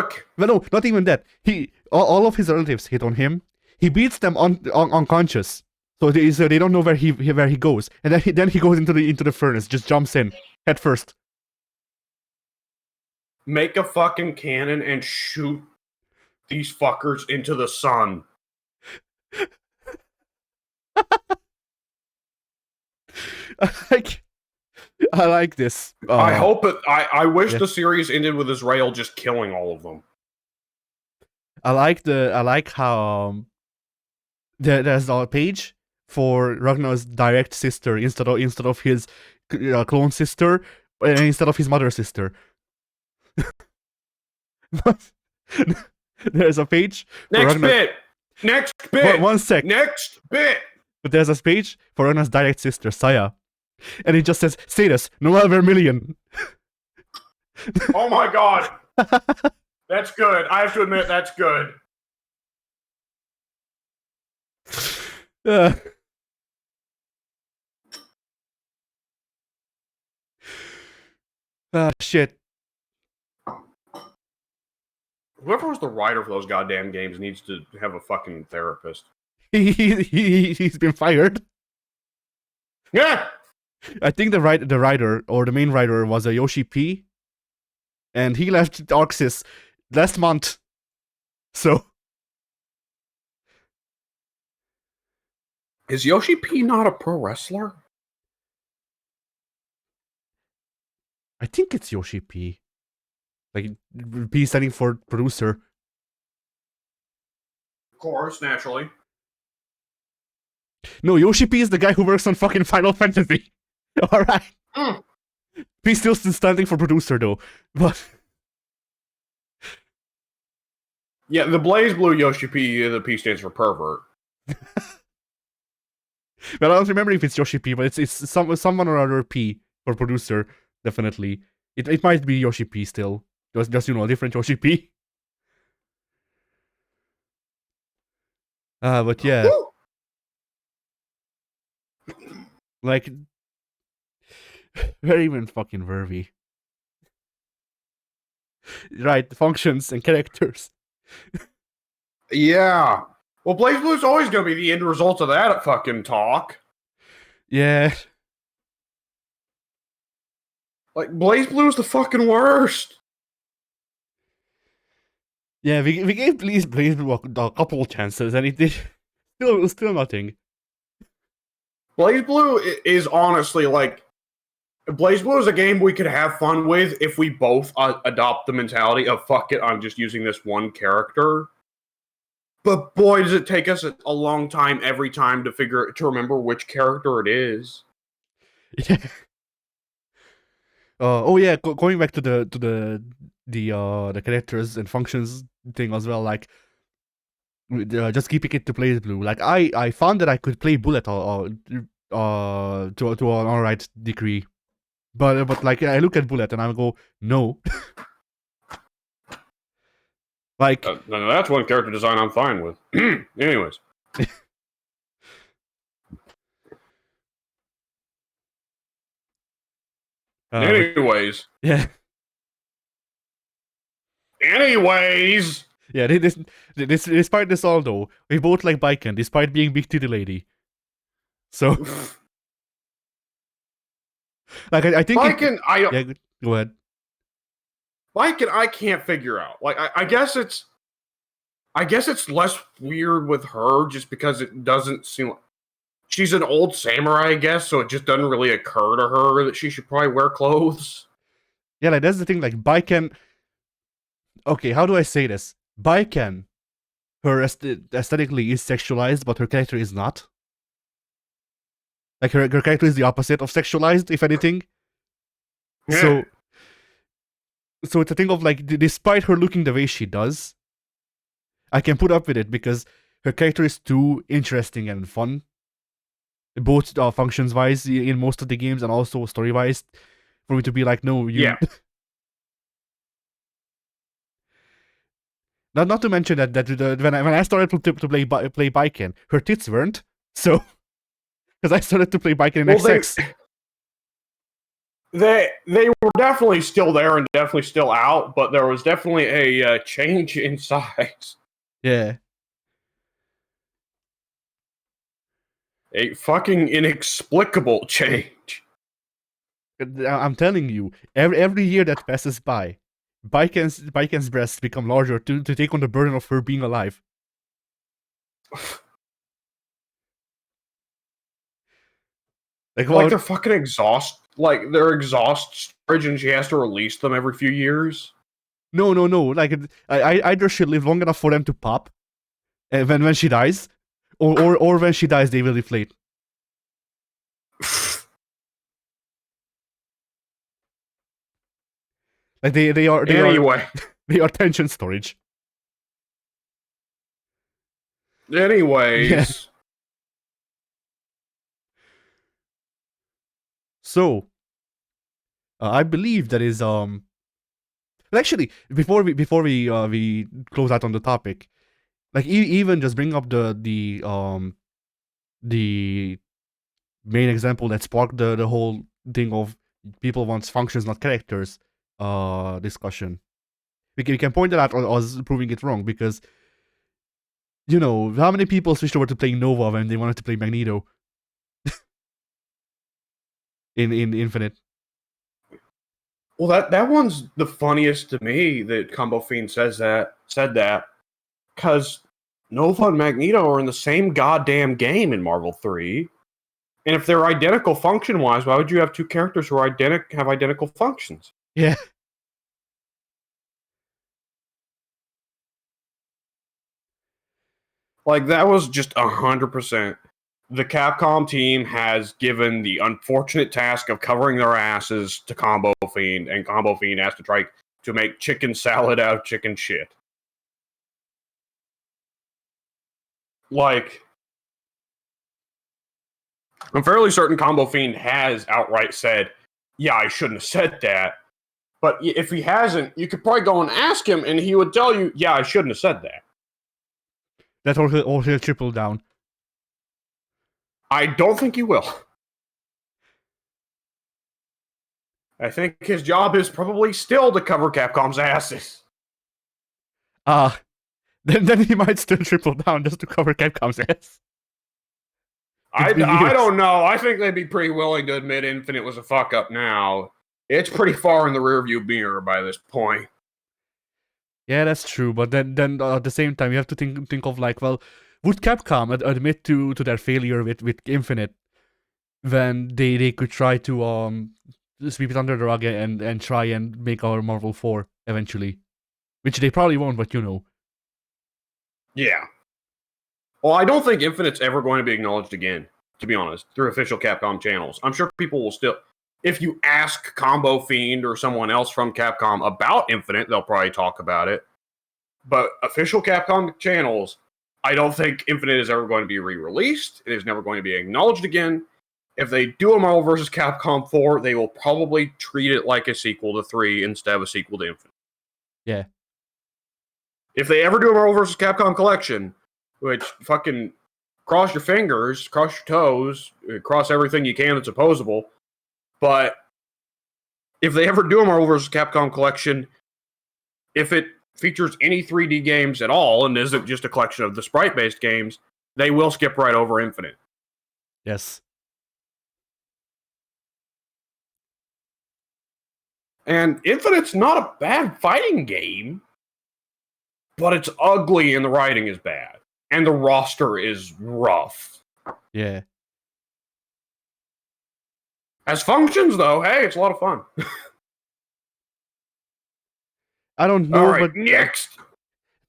not even that. All of his relatives hit on him. He beats them unconscious, so they don't know where he goes, and then he goes into the furnace, just jumps in head first. Make a fucking cannon and shoot these fuckers into the sun. I like this. I hope it. I wish the series ended with Israel just killing all of them. I like how there's a page for Ragnar's direct sister instead of his clone sister, and instead of his mother sister. There's a page. Next bit. Next bit. One sec. Next bit. But there's a page for Ragnar's direct sister, Saya. And it just says, status, no over million. Oh my god. That's good. I have to admit, that's good. Shit. Whoever was the writer for those goddamn games needs to have a fucking therapist. He's been fired. Yeah. I think the writer or the main writer was a Yoshi P, and he left Arxis last month. So is Yoshi P not a pro wrestler? I think it's Yoshi P. Like P standing for producer. Of course, naturally. No, Yoshi P is the guy who works on fucking Final Fantasy. All right. P still standing for producer though, but yeah, the Blaze Blue Yoshi P, the P stands for pervert. Well, I don't remember if it's Yoshi P, but it's someone or other P for producer, definitely. It might be Yoshi P still. Just a different Yoshi P. But yeah, like very even fucking verby. Right, functions and characters. Yeah. Well, Blaze Blue's always going to be the end result of that fucking talk. Yeah. Like, Blaze Blue's the fucking worst. Yeah, we gave Blaze Blue a couple chances, and it did still nothing. Blaze Blue is honestly like Blaze Blue is a game we could have fun with if we both adopt the mentality of fuck it, I'm just using this one character. But boy, does it take us a long time every time to remember which character it is. Yeah. Oh yeah, going back to the characters and functions thing as well. Like, just keeping it to Blaze Blue. Like, I found that I could play Bullet to an alright degree, but like I look at Bullet and I go no. Like, No, that's one character design I'm fine with. Anyways. Anyways. Yeah. Anyways. Yeah, despite this all though, we both like Baiken, despite being big titty lady. So, like, I think Baiken, yeah, go ahead. Baiken, I can't figure out. Like, I guess it's less weird with her just because it doesn't seem like she's an old samurai, I guess, so it just doesn't really occur to her that she should probably wear clothes. Yeah, like that's the thing. Like Baiken. Okay, how do I say this? Baiken, her aesthetically is sexualized, but her character is not. Like her character is the opposite of sexualized, if anything. Yeah. So it's a thing of like, despite her looking the way she does, I can put up with it because her character is too interesting and fun, both functions wise in most of the games and also story wise, for me to be like, no, you. Yeah. Not to mention that when I started to play Baiken, her tits weren't, so because I started to play Baiken in XX. They were definitely still there and definitely still out, but there was definitely a change in size. Yeah. A fucking inexplicable change. I'm telling you, every year that passes by, Baiken's breasts become larger to take on the burden of her being alive. Like they're fucking exhaust. Like they're exhaust storage, and she has to release them every few years. No. Like, I either she live long enough for them to pop, when she dies, or when she dies they will deflate. Like they are they are tension storage. Anyways. Yeah. So, I believe that is actually before we close out on the topic, like even just bring up the main example that sparked the whole thing of people wants functions not characters discussion. We can point that out as proving it wrong because, how many people switched over to playing Nova when they wanted to play Magneto in Infinite? Well, that one's the funniest to me that Combo Fiend said that, because Nova and Magneto are in the same goddamn game in Marvel 3. And if they're identical function-wise, why would you have two characters who are have identical functions? Yeah. Like, that was just 100%. The Capcom team has given the unfortunate task of covering their asses to Combo Fiend, and Combo Fiend has to try to make chicken salad out of chicken shit. Like, I'm fairly certain Combo Fiend has outright said, yeah, I shouldn't have said that. But if he hasn't, you could probably go and ask him, and he would tell you, yeah, I shouldn't have said that. That or he'll triple down. I don't think he will. I think his job is probably still to cover Capcom's asses. Then he might still triple down just to cover Capcom's ass. I don't know. I think they'd be pretty willing to admit Infinite was a fuck up now. It's pretty far in the rearview mirror by this point. Yeah, that's true. But then at the same time, you have to think of like, well, would Capcom admit to their failure with Infinite when they could try to sweep it under the rug and try and make our Marvel 4 eventually, which they probably won't, but you know. Yeah. Well, I don't think Infinite's ever going to be acknowledged again, to be honest, through official Capcom channels. I'm sure people will still, if you ask Combo Fiend or someone else from Capcom about Infinite, they'll probably talk about it. But official Capcom channels, I don't think Infinite is ever going to be re-released. It is never going to be acknowledged again. If they do a Marvel vs. Capcom 4, they will probably treat it like a sequel to 3 instead of a sequel to Infinite. Yeah. If they ever do a Marvel vs. Capcom collection, which fucking cross your fingers, cross your toes, cross everything you can that's opposable. But if they ever do a Marvel vs. Capcom collection, if it features any 3D games at all and isn't just a collection of the sprite-based games, they will skip right over Infinite. Yes. And Infinite's not a bad fighting game, but it's ugly and the writing is bad. And the roster is rough. Yeah. As functions, though, hey, it's a lot of fun. I don't know, All right, but next.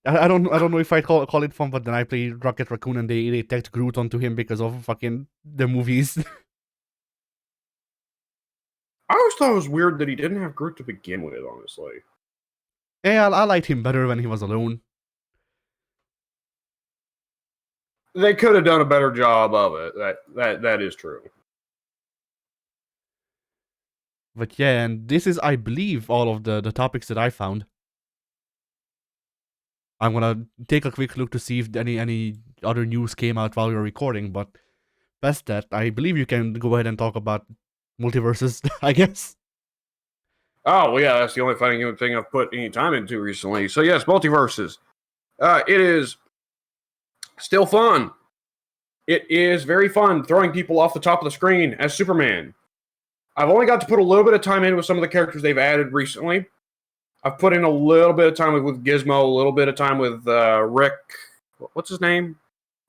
I don't know if I call it fun, but then I played Rocket Raccoon and they tagged Groot onto him because of fucking the movies. I always thought it was weird that he didn't have Groot to begin with, honestly. Yeah, I liked him better when he was alone. They could have done a better job of it. That is true. But yeah, and this is, I believe, all of the topics that I found. I'm gonna take a quick look to see if any other news came out while we were recording, but past that, I believe you can go ahead and talk about multiverses, I guess. Oh, well, yeah, that's the only fighting thing I've put any time into recently. So, yes, multiverses. It is still fun. It is very fun throwing people off the top of the screen as Superman. I've only got to put a little bit of time in with some of the characters they've added recently. I've put in a little bit of time with Gizmo, a little bit of time with Rick. What's his name?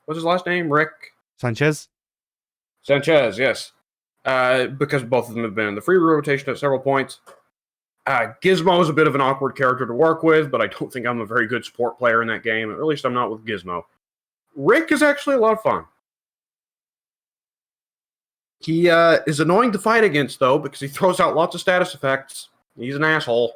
What's his last name? Rick Sanchez? Sanchez, yes. Because both of them have been in the free rotation at several points. Gizmo is a bit of an awkward character to work with, but I don't think I'm a very good support player in that game. Or at least I'm not with Gizmo. Rick is actually a lot of fun. He is annoying to fight against, though, because he throws out lots of status effects. He's an asshole.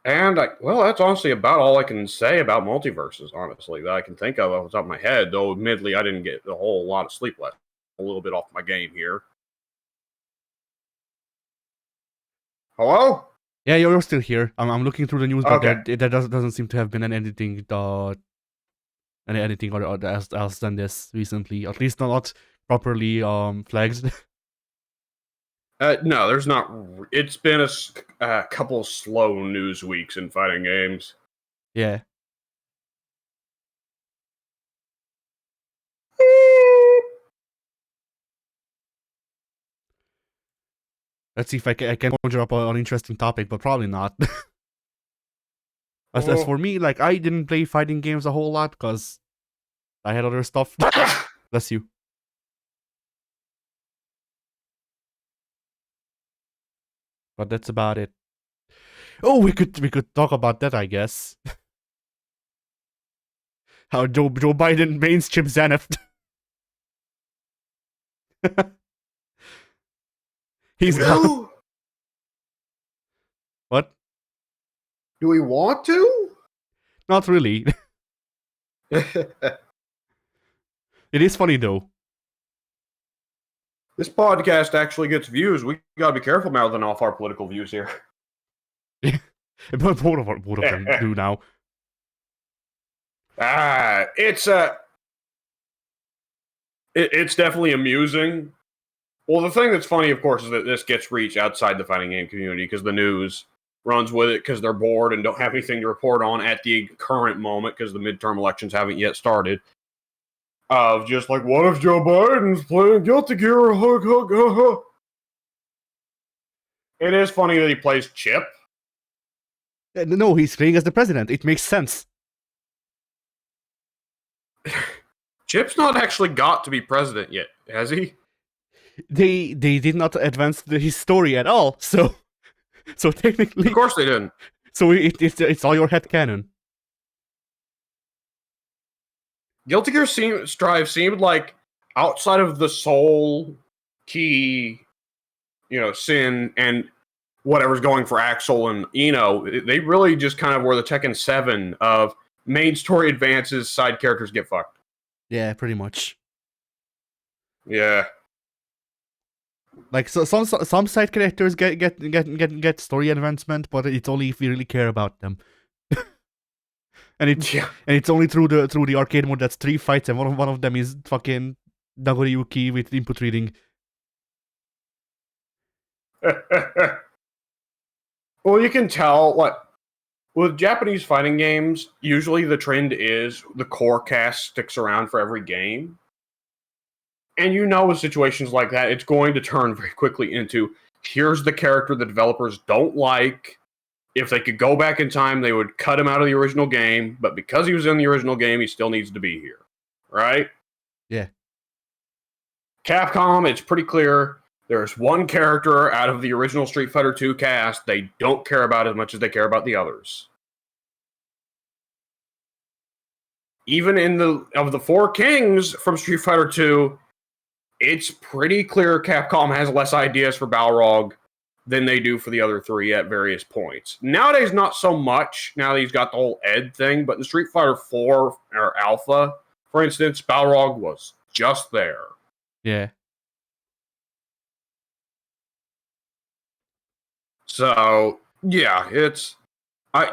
And, that's honestly about all I can say about multiverses, honestly, that I can think of off the top of my head, though admittedly I didn't get a whole lot of sleep last. A little bit off my game here. Hello? Yeah, you're still here. I'm looking through the news, but Okay. there doesn't seem to have been anything anything or else than this recently. At least not properly flagged. No, there's not. It's been a couple slow news weeks in fighting games. Yeah. Let's see if I can conjure up an interesting topic, but probably not. As for me, like, I didn't play fighting games a whole lot because I had other stuff. Bless you. But that's about it. Oh, we could talk about that, I guess. How Joe Biden mains Chip Zaneth. He's gone. What? Do we want to? Not really. It is funny though. This podcast actually gets views. We gotta be careful mouthing off our political views here. But both of them do now. It's definitely amusing. Well, the thing that's funny, of course, is that this gets reach outside the fighting game community because the news runs with it because they're bored and don't have anything to report on at the current moment because the midterm elections haven't yet started. Of just like, what if Joe Biden's playing Guilty Gear? Hug, hug, hug, hug. It is funny that he plays Chip. No, he's playing as the president. It makes sense. Chip's not actually got to be president yet, has he? They did not advance his story at all, so technically, Of course they didn't. So it's all your headcanon. Guilty Gear Strive seemed like outside of the soul key, Sin and whatever's going for Axel and Eno, they really just kind of were the Tekken 7 of main story advances, side characters get fucked. Yeah, pretty much. Yeah. Like so some side characters get story advancement, but it's only if you really care about them. and it's only through the arcade mode that's 3 fights and one of them is fucking Nagoriyuki with input reading. Well, you can tell, with Japanese fighting games, usually the trend is the core cast sticks around for every game. And with situations like that, it's going to turn very quickly into, here's the character the developers don't like. If they could go back in time, they would cut him out of the original game. But because he was in the original game, he still needs to be here. Right? Yeah. Capcom, it's pretty clear. There's one character out of the original Street Fighter II cast they don't care about as much as they care about the others. Even of the 4 kings from Street Fighter II, it's pretty clear Capcom has less ideas for Balrog than they do for the other 3 at various points. Nowadays, not so much, now that he's got the whole Ed thing, but in Street Fighter 4 or Alpha, for instance, Balrog was just there. Yeah. So, yeah,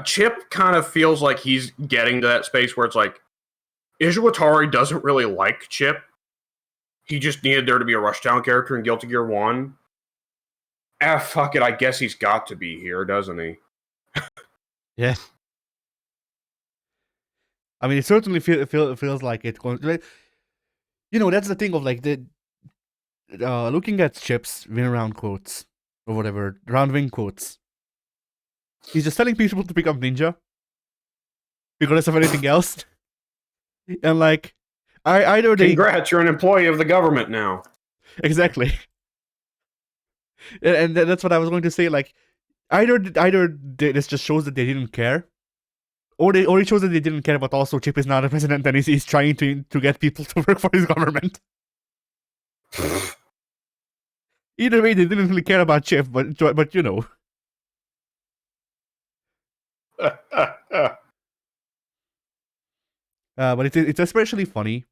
Chip kind of feels like he's getting to that space where it's like, Izuwatari doesn't really like Chip. He just needed there to be a Rushdown character in Guilty Gear 1. Fuck it, I guess he's got to be here, doesn't he? Yeah. I mean, it certainly feels like it's going to... that's the thing of, looking at Chip's win around quotes, or whatever, round win quotes. He's just telling people to become ninja, regardless of anything else. And, either they... Congrats, you're an employee of the government now. Exactly. And that's what I was going to say, either this just shows that they didn't care, or it shows that they didn't care, but also Chip is not a president and he's trying to get people to work for his government. Either way, they didn't really care about Chip, but But it's especially funny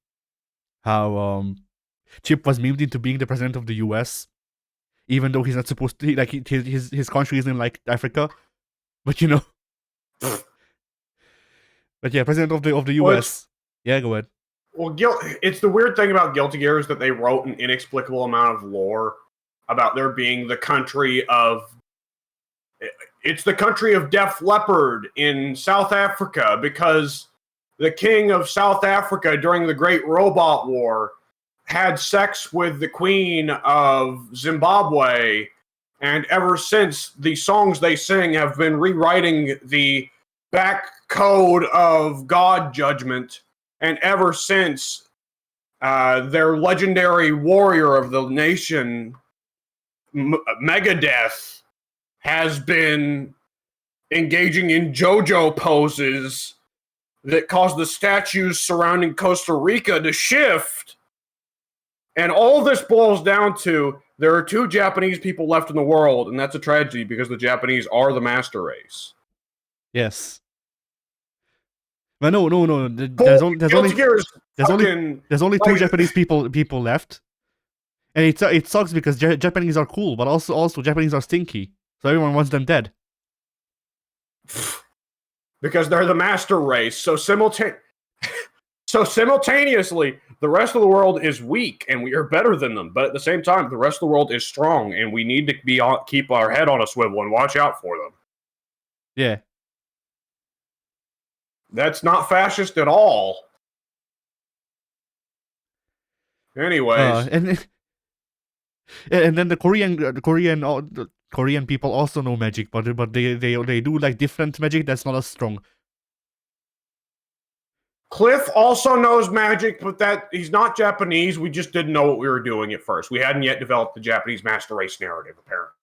how Chip was memed into being the president of the U.S., even though he's not supposed to. His country is in Africa, but But yeah, president of the U.S. Yeah, go ahead. Well, it's the weird thing about Guilty Gear is that they wrote an inexplicable amount of lore about there being the country of... It's the country of Def Leppard in South Africa because the king of South Africa during the Great Robot War had sex with the queen of Zimbabwe, and ever since, the songs they sing have been rewriting the back code of God judgment, and ever since, their legendary warrior of the nation, Megadeth, has been engaging in JoJo poses that caused the statues surrounding Costa Rica to shift. And all this boils down to there are 2 Japanese people left in the world, and that's a tragedy because the Japanese are the master race. Yes. But no. Guilty Gear is there's only fucking there's only two like, Japanese people left, and it sucks because Japanese are cool, but also Japanese are stinky, so everyone wants them dead. because they're the master race. So simultaneously, the rest of the world is weak, and we are better than them. But at the same time, the rest of the world is strong, and we need to keep our head on a swivel and watch out for them. Yeah. That's not fascist at all. Anyways, and then the Korean people also know magic, but they do like different magic that's not as strong. Cliff also knows magic, but that he's not Japanese. We just didn't know what we were doing at first. We hadn't yet developed the Japanese master race narrative, apparently.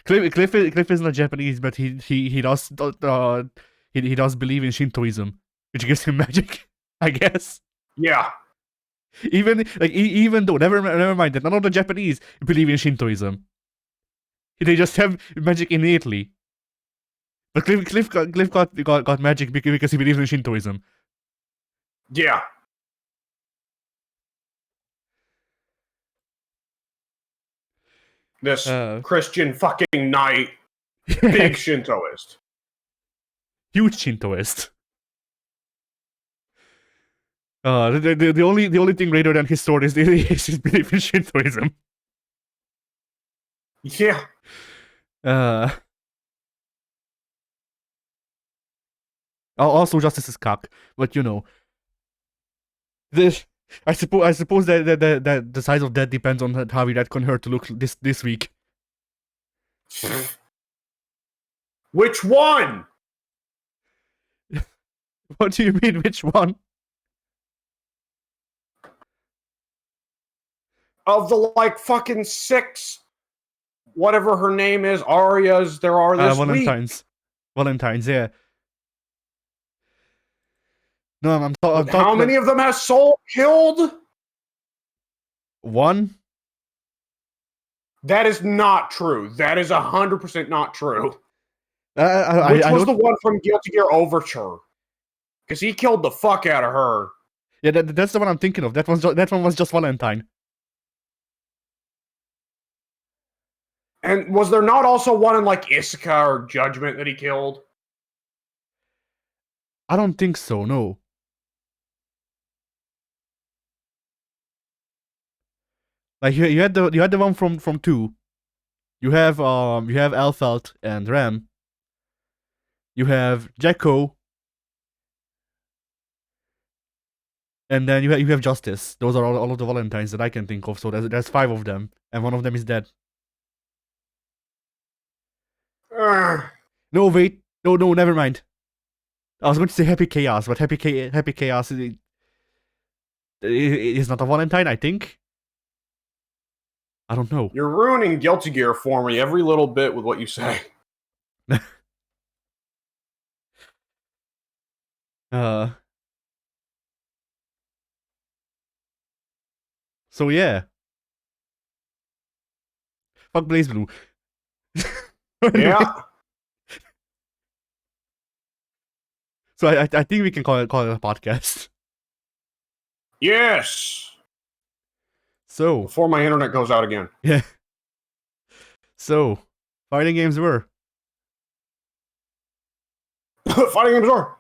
Cliff is not Japanese, but he does he does believe in Shintoism, which gives him magic, I guess. Yeah. Even though never mind that none of the Japanese believe in Shintoism, they just have magic innately. But Cliff got magic because he believes in Shintoism. Yeah. This Christian fucking knight, big Shintoist. Huge Shintoist. The only thing greater than his sword is his belief in Shintoism. Yeah. Also, justice is cock, but you know, this. I suppose that the size of that depends on how we retcon her to look this week. Which one? What do you mean? Which one? Of the like fucking 6, whatever her name is, Arias there are this Valentine's. week. Valentine's, yeah. No, I'm talking. How many of them has Soul killed? One. That is not true. That is 100% not true. Which was the one from Guilty Gear Overture? Because he killed the fuck out of her. Yeah, that's the one I'm thinking of. That one was just Valentine. And was there not also one in like Isuka or Judgment that he killed? I don't think so. No. Like you had the one from 2. You have Alfeld and Ram. You have Jekko. And then you have Justice. Those are all of the Valentines that I can think of. So there's 5 of them, and one of them is dead. No, wait. No, never mind. I was going to say Happy Chaos, but Happy Chaos is not a Valentine, I think. I don't know. You're ruining Guilty Gear for me every little bit with what you say. So yeah. Fuck Blaze Blue. Yeah. So I think we can call it a podcast. Yes. So before my internet goes out again. Yeah. So fighting games were. Fighting games were.